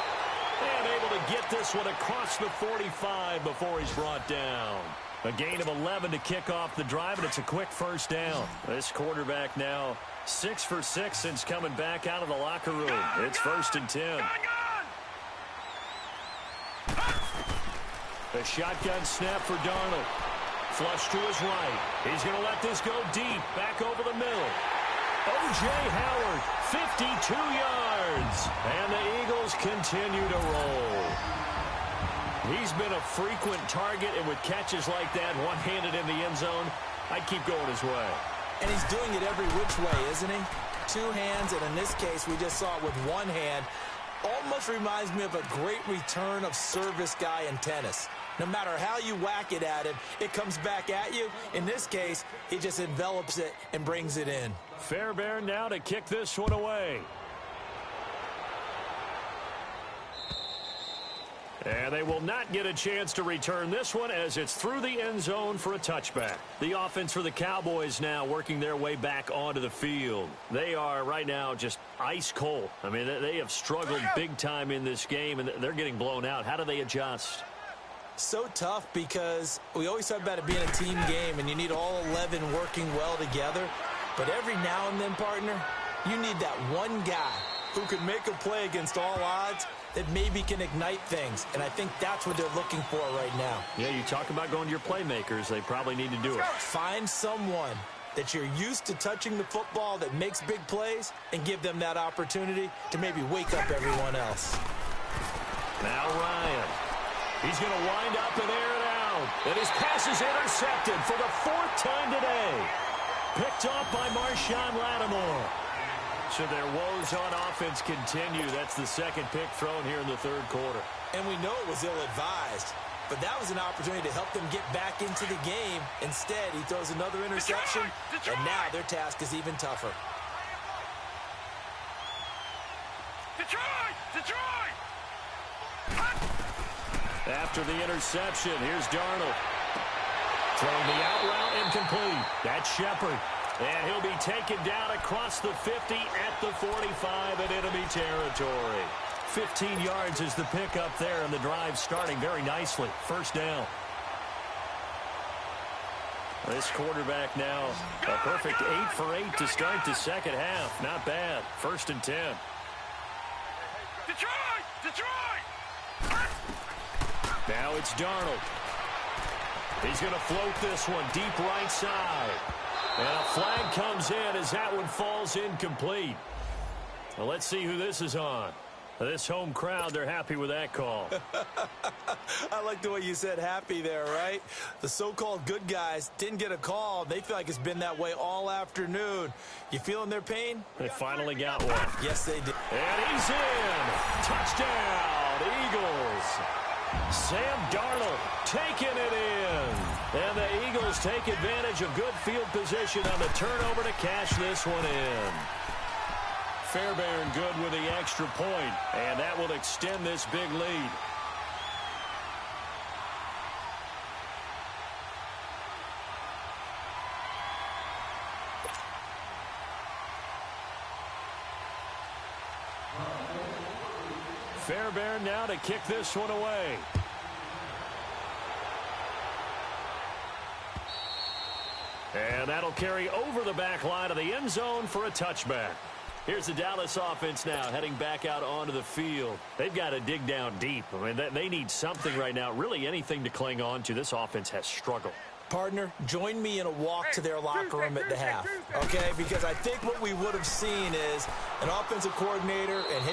And able to get this one across the 45 before he's brought down. A gain of 11 to kick off the drive, and it's a quick 1st down. This quarterback now 6 for 6 since coming back out of the locker room. It's 1st and 10. A shotgun snap for Darnold. Flush to his right. He's going to let this go deep, back over the middle. O.J. Howard, 52 yards. And the Eagles continue to roll. He's been a frequent target, and with catches like that, one-handed in the end zone, I'd keep going his way. And he's doing it every which way, isn't he? Two hands, and in this case, we just saw it with one hand. Almost reminds me of a great return of service guy in tennis. No matter how you whack it at him, it comes back at you. In this case, he just envelops it and brings it in. Fairbairn now to kick this one away. And they will not get a chance to return this one as it's through the end zone for a touchback. The offense for the Cowboys now working their way back onto the field. They are right now just ice cold. I mean, they have struggled big time in this game, and they're getting blown out. How do they adjust? So tough because we always talk about it being a team game, and you need all 11 working well together. But every now and then, partner, you need that one guy who can make a play against all odds that maybe can ignite things. And I think that's what they're looking for right now. Yeah, you talk about going to your playmakers. They probably need to do it. Find someone that you're used to touching the football that makes big plays and give them that opportunity to maybe wake up everyone else. Now Ryan. He's going to wind up and air it out. And his pass is intercepted for the 4th time today. Picked off by Marshawn Lattimore. So their woes on offense continue. That's the second pick thrown here in the third quarter. And we know it was ill-advised, but that was an opportunity to help them get back into the game. Instead, he throws another interception, and now their task is even tougher. Detroit! After the interception, here's Darnold. Throwing the out route incomplete. That's Shepard. And he'll be taken down across the 50 at the 45 in enemy territory. 15 yards is the pickup there, and the drive starting very nicely. First down. This quarterback now a perfect 8 for 8 to start the second half. Not bad. 1st and 10. Detroit! Now it's Darnold. He's going to float this one deep right side. And a flag comes in as that one falls incomplete. Well, let's see who this is on. This home crowd, they're happy with that call. I like the way you said happy there, right? The so-called good guys didn't get a call. They feel like it's been that way all afternoon. You feeling their pain? They finally got one. Yes, they did. And he's in. Touchdown, Eagles. Sam Darnold taking it in. And the Eagles take advantage of good field position on the turnover to cash this one in. Fairbairn good with the extra point, and that will extend this big lead. Fairbairn now to kick this one away. And that'll carry over the back line of the end zone for a touchback. Here's the Dallas offense now heading back out onto the field. They've got to dig down deep. I mean, they need something right now, really anything to cling on to. This offense has struggled. Partner, join me in a walk to their locker room at the half, okay? Because I think what we would have seen is an offensive coordinator and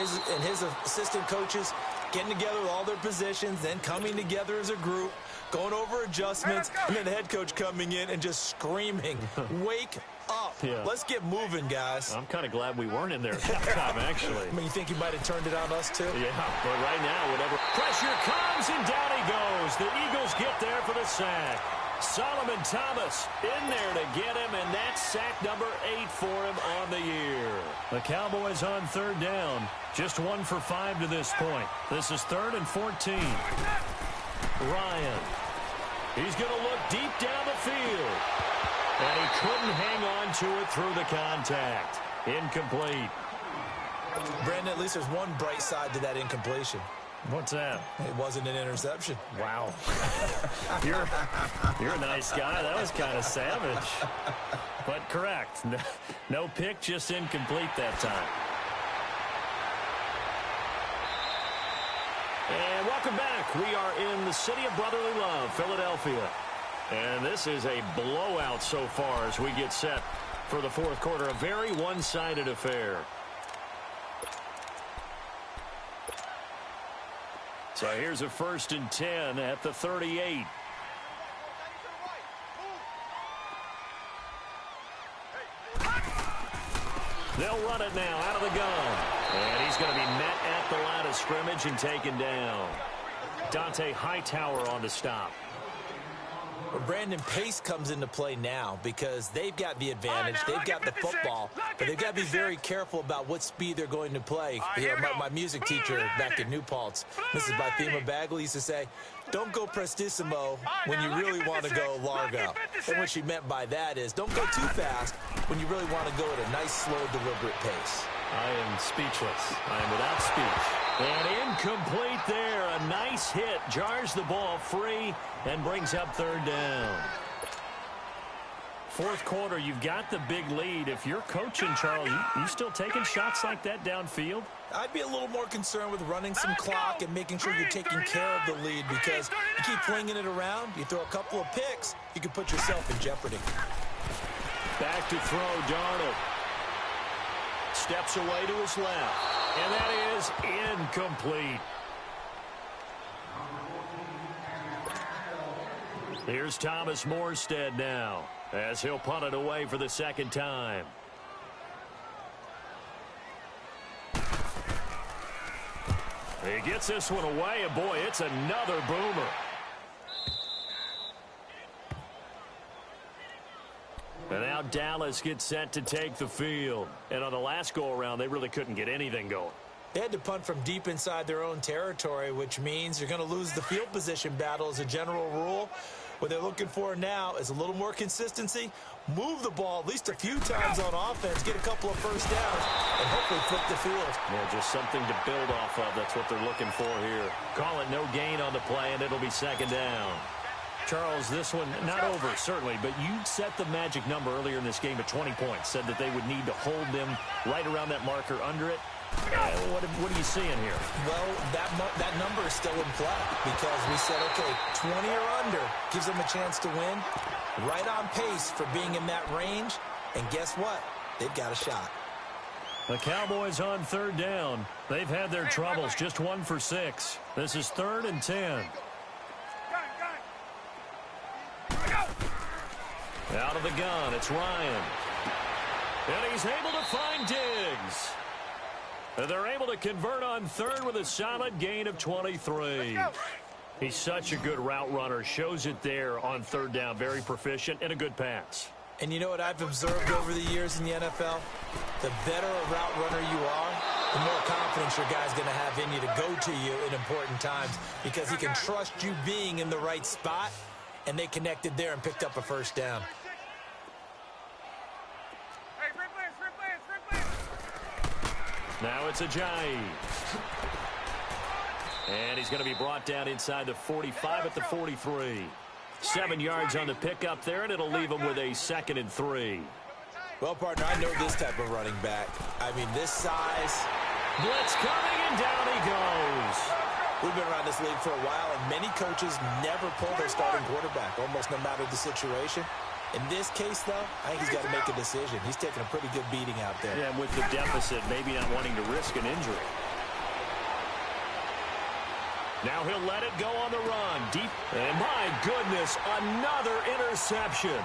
his assistant coaches getting together with all their positions, then coming together as a group, going over adjustments, and then the head coach coming in and just screaming, wake up. Yeah. Let's get moving, guys. I'm kind of glad we weren't in there at that time, actually. I mean, you think he might have turned it on us, too? Yeah, but right now, whatever. Pressure comes, and down he goes. The Eagles get there for the sack. Solomon Thomas in there to get him, and that's sack number 8 for him on the year. The Cowboys on third down. Just 1 for 5 to this point. This is 3rd and 14. Ryan. He's going to look deep down the field. And he couldn't hang on to it through the contact. Incomplete. Brandon, at least there's one bright side to that incompletion. What's that? It wasn't an interception. Wow. You're a nice guy. That was kind of savage. But correct. No pick, just incomplete that time. And welcome back. We are in the city of brotherly love, Philadelphia. And this is a blowout so far as we get set for the fourth quarter. A very one-sided affair. So here's a 1st and 10 at the 38. They'll run it now out of the gun. And he's going to be met at the line of scrimmage and taken down. Dante Hightower on the stop. Well, Brandon, pace comes into play now because they've got the advantage. They've got the football, but they've got to be very careful about what speed they're going to play. You know, my music teacher back in New Paltz, Mrs. Bythema Bagley, used to say, don't go prestissimo when you really want to go largo. And what she meant by that is don't go too fast when you really want to go at a nice, slow, deliberate pace. I am speechless. I am without speech. And incomplete there. A nice hit. Jars the ball free and brings up 3rd down. 4th quarter, you've got the big lead. If you're coaching, Charles, you still taking shots like that downfield? I'd be a little more concerned with running some clock and making sure you're taking care of the lead, because you keep flinging it around, you throw a couple of picks, you can put yourself in jeopardy. Back to throw, Darnold. Steps away to his left. And that is incomplete. Here's Thomas Morstead now, as he'll punt it away for the 2nd time. He gets this one away, and boy, it's another boomer. And now Dallas gets set to take the field. And on the last go-around, they really couldn't get anything going. They had to punt from deep inside their own territory, which means you're going to lose the field position battle as a general rule. What they're looking for now is a little more consistency, move the ball at least a few times on offense, get a couple of first downs, and hopefully flip the field. Yeah, just something to build off of. That's what they're looking for here. Call it no gain on the play, and it'll be 2nd down. Charles, this one not over, certainly, but you set the magic number earlier in this game at 20 points, said that they would need to hold them right around that marker under it. What are you seeing here? Well, that number is still in play because we said, okay, 20 or under gives them a chance to win. Right on pace for being in that range. And guess what? They've got a shot. The Cowboys on 3rd down. They've had their troubles, just 1 for 6. This is 3rd and 10. Out of the gun, it's Ryan. And he's able to find Diggs. And they're able to convert on 3rd with a solid gain of 23. He's such a good route runner. Shows it there on 3rd down. Very proficient and a good pass. And you know what I've observed over the years in the NFL? The better a route runner you are, the more confidence your guy's going to have in you to go to you in important times, because he can trust you being in the right spot, and they connected there and picked up a 1st down. Now it's Ajayi. And he's going to be brought down inside the 45 at the 43. 7 yards on the pickup there, and it'll leave him with a 2nd and 3. Well, partner, I know this type of running back. I mean, this size. Blitz coming, and down he goes. We've been around this league for a while, and many coaches never pull their starting quarterback, almost no matter the situation. In this case, though, I think he's got to make a decision. He's taking a pretty good beating out there. Yeah, with the deficit, maybe not wanting to risk an injury. Now he'll let it go on the run. Deep. And my goodness, another interception.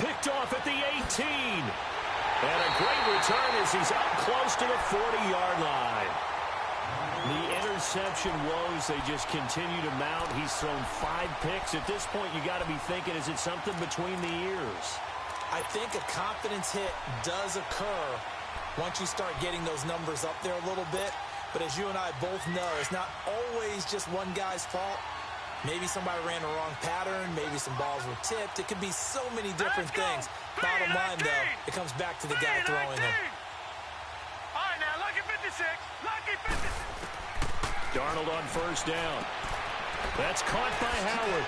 Picked off at the 18. And a great return as he's up close to the 40-yard line. The interception woes, they just continue to mount. He's thrown 5 picks. At this point, you got to be thinking, is it something between the ears? I think a confidence hit does occur once you start getting those numbers up there a little bit. But as you and I both know, it's not always just one guy's fault. Maybe somebody ran the wrong pattern. Maybe some balls were tipped. It could be so many different things. Bottom line, though, it comes back to the guy throwing them. All right, now, lucky 56. Lucky 56. Darnold on 1st down. That's caught by Howard.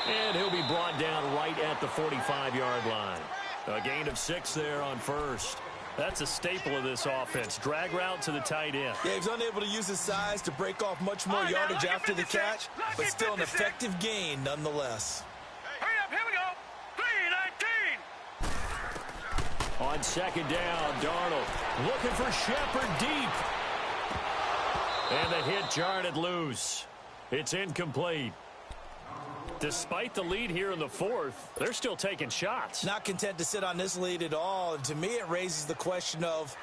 And he'll be brought down right at the 45-yard line. A gain of 6 there on 1st. That's a staple of this offense. Drag route to the tight end. Yeah, he's unable to use his size to break off much more yardage after the catch, but still an effective gain nonetheless. Hurry up, here we go. 3-19. On 2nd down, Darnold looking for Shepard deep. And the hit jarred it loose. It's incomplete. Despite the lead here in the fourth, they're still taking shots. Not content to sit on this lead at all. And to me, it raises the question of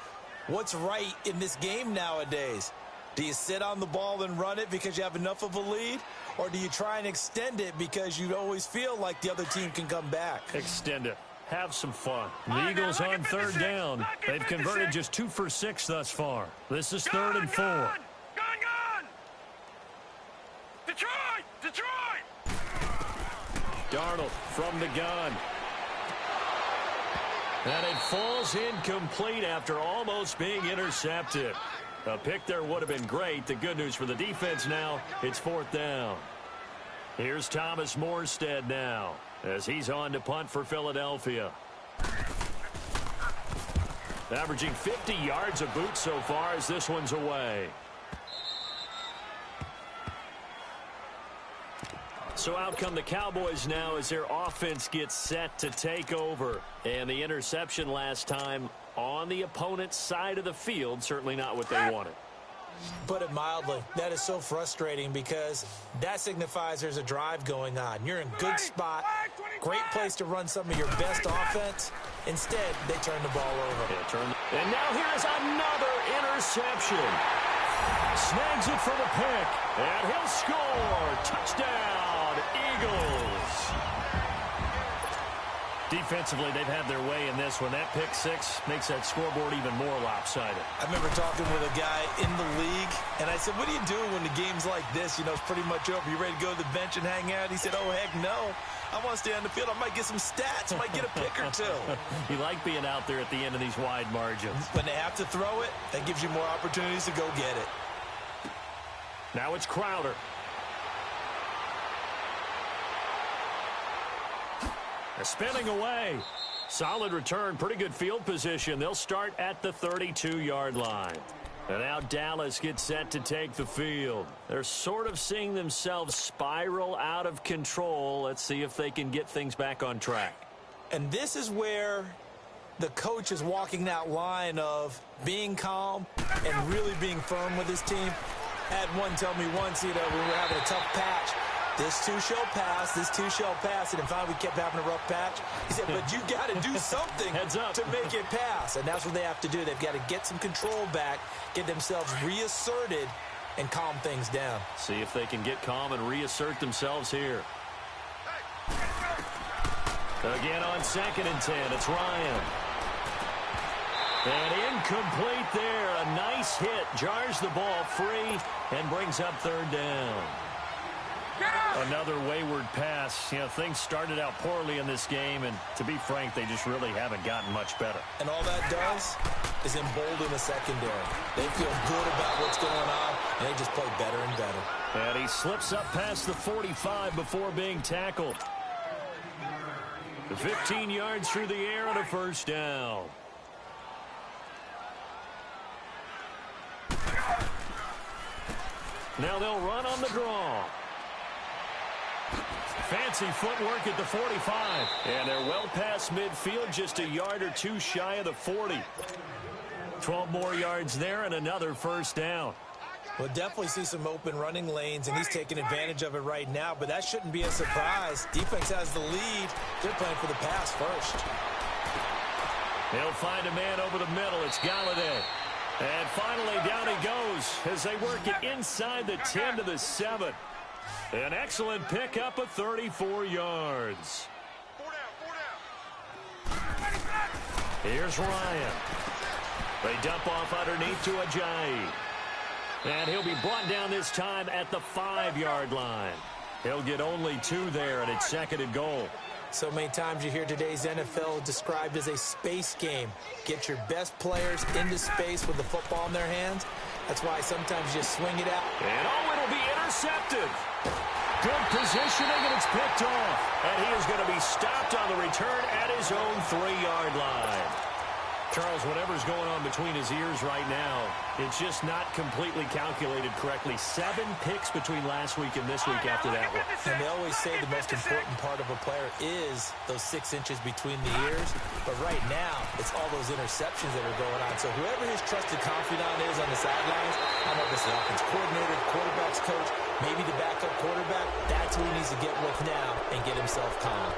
what's right in this game nowadays. Do you sit on the ball and run it because you have enough of a lead? Or do you try and extend it because you always feel like the other team can come back? Extend it. Have some fun. The Eagles on third down. They've converted just 2 for 6 thus far. This is 3rd and 4. Gone! Detroit! Detroit! Darnold from the gun. And it falls incomplete after almost being intercepted. A pick there would have been great. The good news for the defense now, it's 4th down. Here's Thomas Morstead now as he's on to punt for Philadelphia. Averaging 50 yards a boot so far as this one's away. So out come the Cowboys now as their offense gets set to take over. And the interception last time on the opponent's side of the field, certainly not what they wanted. Put it mildly, that is so frustrating because that signifies there's a drive going on. You're in good spot, great place to run some of your best offense. Instead, they turn the ball over. And now here's another interception. Snags it for the pick, and he'll score. Touchdown, Eagles. Defensively, they've had their way in this one. That pick six makes that scoreboard even more lopsided. I remember talking with a guy in the league, and I said, what do you do when the game's like this? You know, it's pretty much over. You ready to go to the bench and hang out? He said, oh, heck no. I want to stay on the field. I might get some stats. I might get a pick or two. You like being out there at the end of these wide margins. When they have to throw it, that gives you more opportunities to go get it. Now it's Crowder. They're spinning away. Solid return, pretty good field position. They'll start at the 32-yard line. And now Dallas gets set to take the field. They're sort of seeing themselves spiral out of control. Let's see if they can get things back on track. And this is where the coach is walking that line of being calm and really being firm with his team. I had one tell me once, you know, we were having a tough patch. This too shall pass, this too shall pass. And finally we kept having a rough patch. He said, but you got to do something Heads up. to make it pass. And that's what they have to do. They've got to get some control back, get themselves reasserted, and calm things down. See if they can get calm and reassert themselves here. Again on 2nd and 10, it's Ryan. And incomplete there. A nice hit. Jars the ball free and brings up 3rd down. Another wayward pass. You know, things started out poorly in this game, and to be frank, they just really haven't gotten much better. And all that does is embolden the secondary. They feel good about what's going on, and they just play better and better. And he slips up past the 45 before being tackled. 15 yards through the air and a 1st down. Now they'll run on the draw. Fancy footwork at the 45. And they're well past midfield, just a yard or two shy of the 40. 12 more yards there and another 1st down. We'll definitely see some open running lanes, and he's taking advantage of it right now, but that shouldn't be a surprise. Defense has the lead. They're playing for the pass first. They'll find a man over the middle. It's Galladay. And finally, down he goes as they work it inside the 10 to the 7. An excellent pickup of 34 yards. Here's Ryan. They dump off underneath to Ajayi. And he'll be brought down this time at the 5-yard line. He'll get only 2 there, and it's 2nd and goal. So many times you hear today's NFL described as a space game. Get your best players into space with the football in their hands. That's why sometimes you swing it out. And it'll be intercepted. Good positioning, and it's picked off. And he is going to be stopped on the return at his own 3-yard line. Charles, whatever's going on between his ears right now, it's just not completely calculated correctly. 7 picks between last week and this week after that one. And they always say the most important part of a player is those 6 inches between the ears. But right now, it's all those interceptions that are going on. So whoever his trusted confidant is on the sidelines, I don't know if it's the offense coordinator, quarterback's coach, maybe the backup quarterback, that's who he needs to get with now and get himself calm.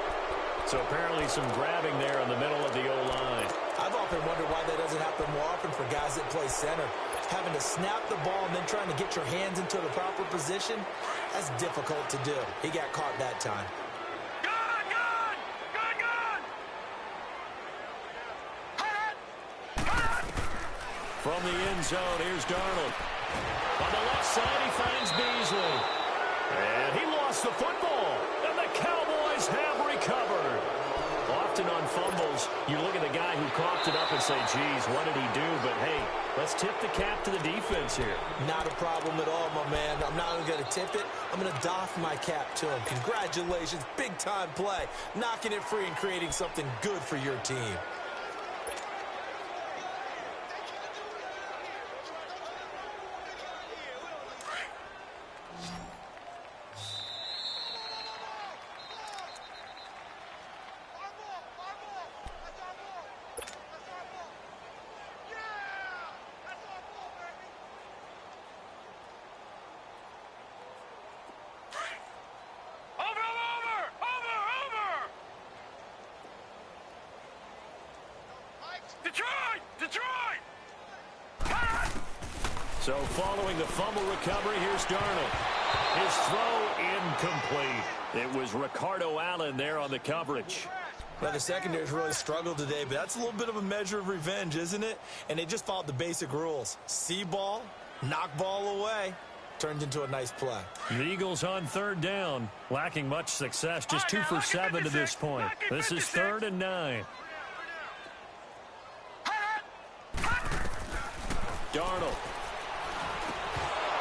So apparently some grabbing there in the middle of the O-line. I've often wondered why that doesn't happen more often for guys that play center. Having to snap the ball and then trying to get your hands into the proper position, that's difficult to do. He got caught that time. Good, good! Good, good! Hut! From the end zone, here's Darnold. On the left side, he finds Beasley. And he lost the football. And the Cowboys have recovered. Often on fumbles, you look at the guy who coughed it up and say, geez, what did he do? But, hey, let's tip the cap to the defense here. Not a problem at all, my man. I'm not only going to tip it, I'm going to doff my cap to him. Congratulations, big-time play. Knocking it free and creating something good for your team. Detroit! So following the fumble recovery, here's Darnold. His throw incomplete. It was Ricardo Allen there on the coverage. Well, the secondary's really struggled today, but that's a little bit of a measure of revenge, isn't it? And they just followed the basic rules. See ball, knock ball away. Turned into a nice play. The Eagles on 3rd down, lacking much success, just 2 for 7 to this point. This is 3rd and 9. Darnold.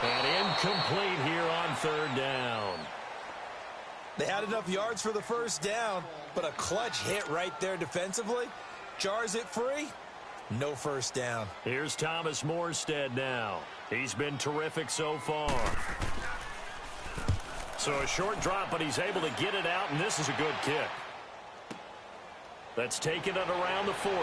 And incomplete here on 3rd down. They had enough yards for the first down, but a clutch hit right there defensively. Jars it free. No first down. Here's Thomas Morstead now. He's been terrific so far. So a short drop, but he's able to get it out, and this is a good kick. That's taken it around the 40.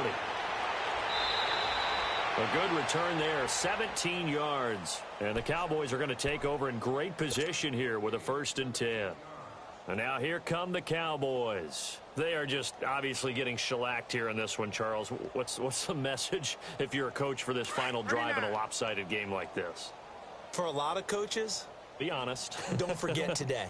A good return there, 17 yards. And the Cowboys are going to take over in great position here with a 1st and 10. And now here come the Cowboys. They are just obviously getting shellacked here in this one, Charles. What's the message if you're a coach for this final drive in a lopsided game like this? For a lot of coaches, be honest. Don't forget today.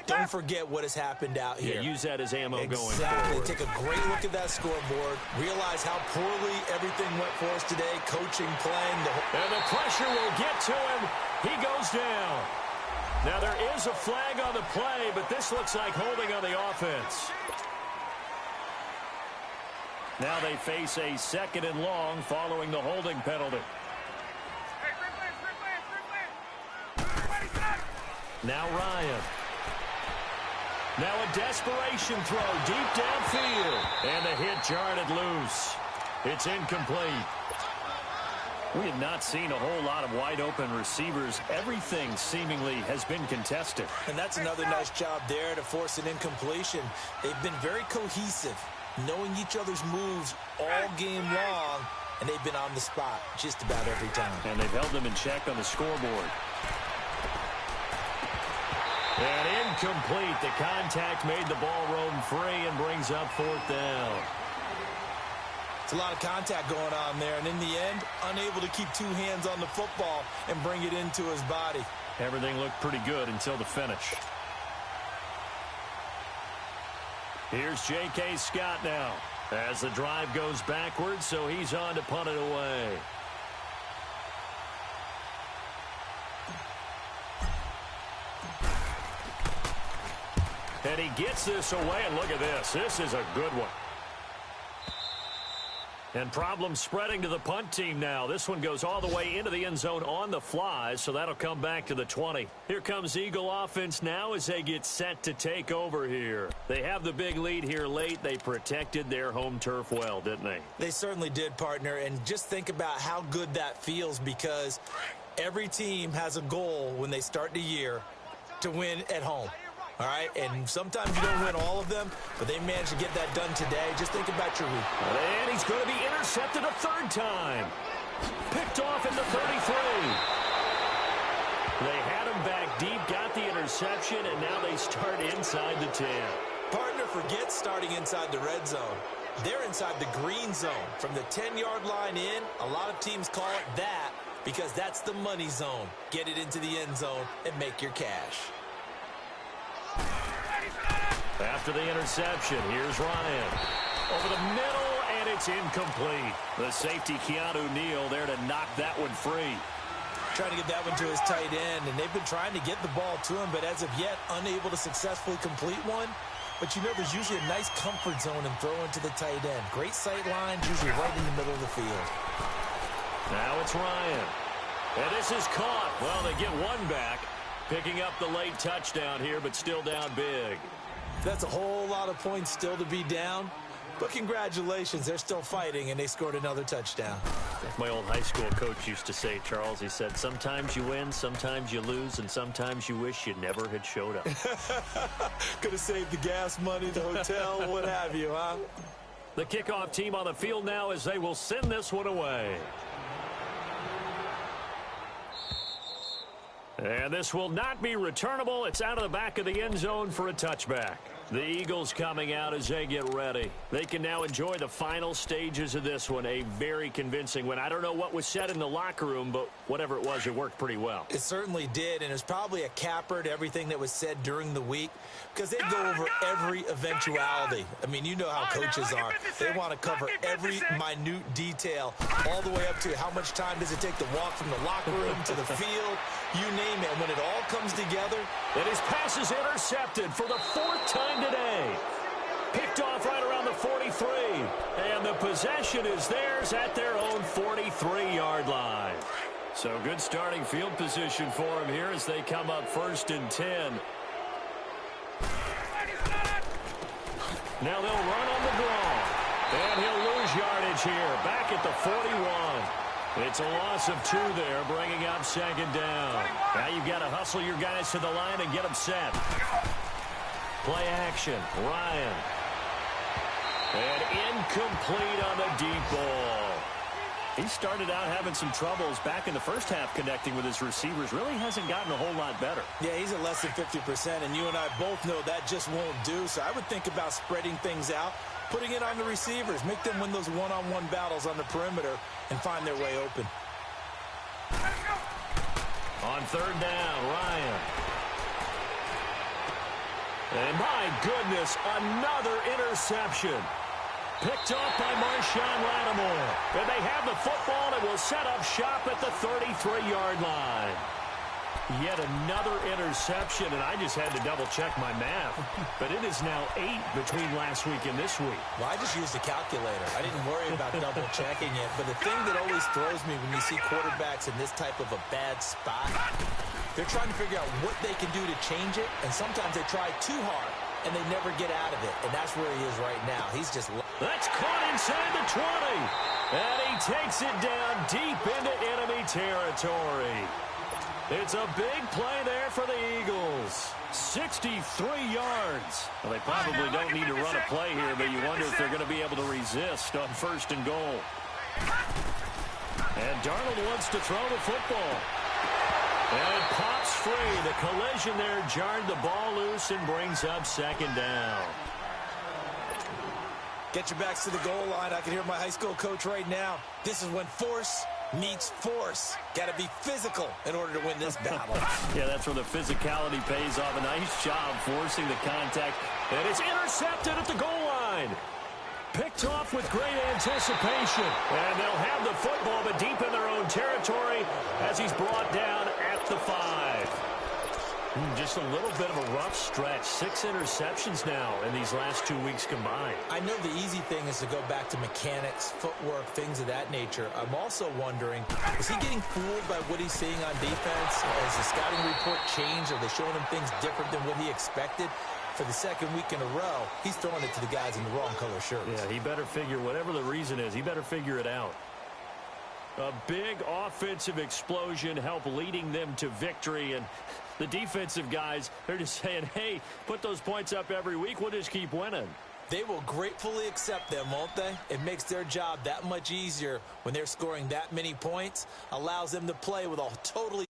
Don't forget what has happened out here. Yeah, use that as ammo going Exactly. forward. Take a great look at that scoreboard. Realize how poorly everything went for us today. Coaching, playing. And the pressure will get to him. He goes down. Now there is a flag on the play, but this looks like holding on the offense. Now they face a 2nd and long following the holding penalty. Now Ryan. Now a desperation throw deep downfield. And the hit jarred it loose. It's incomplete. We have not seen a whole lot of wide-open receivers. Everything seemingly has been contested. And that's another nice job there to force an incompletion. They've been very cohesive, knowing each other's moves all game long, and they've been on the spot just about every time. And they've held them in check on the scoreboard. And incomplete. The contact made the ball roam free and brings up 4th down. It's a lot of contact going on there, and in the end, unable to keep 2 hands on the football and bring it into his body. Everything looked pretty good until the finish. Here's J.K. Scott now as the drive goes backwards, so he's on to punt it away. And he gets this away, and look at this. This is a good one. And problems spreading to the punt team now. This one goes all the way into the end zone on the fly, so that'll come back to the 20. Here comes Eagle offense now as they get set to take over here. They have the big lead here late. They protected their home turf well, didn't they? They certainly did, partner. And just think about how good that feels, because every team has a goal when they start the year to win at home. All right, and sometimes you don't win all of them, but they managed to get that done today. Just think about your week. And he's going to be intercepted a third time. Picked off at the 33. They had him back deep, got the interception, and now they start inside the 10. Partner, forget starting inside the red zone. They're inside the green zone. From the 10-yard line in, a lot of teams call it that because that's the money zone. Get it into the end zone and make your cash. After the interception, here's Ryan. Over the middle, and it's incomplete. The safety, Keanu Neal, there to knock that one free. Trying to get that one to his tight end, and they've been trying to get the ball to him, but as of yet, unable to successfully complete one. But you know, there's usually a nice comfort zone in throwing to the tight end. Great sight lines, usually right in the middle of the field. Now it's Ryan. And this is caught. Well, they get one back. Picking up the late touchdown here, but still down big. That's a whole lot of points still to be down. But congratulations, they're still fighting, and they scored another touchdown. Like my old high school coach used to say, Charles, he said, sometimes you win, sometimes you lose, and sometimes you wish you never had showed up. Could have saved the gas money, the hotel, what have you, huh? The kickoff team on the field now as they will send this one away. And this will not be returnable. It's out of the back of the end zone for a touchback. The Eagles coming out as they get ready. They can now enjoy the final stages of this one. A very convincing win. I don't know what was said in the locker room, but whatever it was, it worked pretty well. It certainly did, and it's probably a capper to everything that was said during the week because they go over every eventuality. I mean, you know how coaches are. They want to cover every minute detail all the way up to how much time does it take to walk from the locker room to the field. You name it. And when it all comes together. And his pass is intercepted for the fourth time today. Picked off right around the 43. And the possession is theirs at their own 43-yard line. So good starting field position for him here as they come up 1st and 10. Now they'll run on the draw. And he'll lose yardage here. Back at the 41. It's a loss of 2 there, bringing up 2nd down. Now you've got to hustle your guys to the line and get them set. Play action, Ryan. And incomplete on the deep ball. He started out having some troubles back in the first half connecting with his receivers. Really hasn't gotten a whole lot better. Yeah, he's at less than 50%, and you and I both know that just won't do. So I would think about spreading things out, putting it on the receivers, make them win those one-on-one battles on the perimeter and find their way open. On 3rd down, Ryan. And my goodness, another interception. Picked off by Marshawn Lattimore. And they have the football and will set up shop at the 33-yard line. Yet another interception, and I just had to double-check my math. But it is now 8 between last week and this week. Well, I just used a calculator. I didn't worry about double-checking it. But the thing that always throws me when you see quarterbacks in this type of a bad spot, they're trying to figure out what they can do to change it, and sometimes they try too hard, and they never get out of it. And that's where he is right now. He's just... That's caught inside the 20. And he takes it down deep into enemy territory. It's a big play there for the Eagles. 63 yards. Well, they probably don't need to run a play here, but you wonder if they're going to be able to resist on 1st and goal. And Darnold wants to throw the football. And it pops free. The collision there jarred the ball loose and brings up 2nd down. Get your backs to the goal line. I can hear my high school coach right now. This is when force meets force. Got to be physical in order to win this battle. Yeah, that's where the physicality pays off. A nice job forcing the contact. And it's intercepted at the goal line. Picked off with great anticipation. And they'll have the football, but deep in their own territory as he's brought down at the 5. Just a little bit of a rough stretch. 6 interceptions now in these last 2 weeks combined. I know the easy thing is to go back to mechanics, footwork, things of that nature. I'm also wondering, is he getting fooled by what he's seeing on defense? Has the scouting report changed? Are they showing him things different than what he expected? For the second week in a row, he's throwing it to the guys in the wrong color shirts. Yeah, he better figure, whatever the reason is, he better figure it out. A big offensive explosion helped leading them to victory, and the defensive guys, they're just saying, hey, put those points up every week, we'll just keep winning. They will gratefully accept them, won't they? It makes their job that much easier when they're scoring that many points, allows them to play with a totally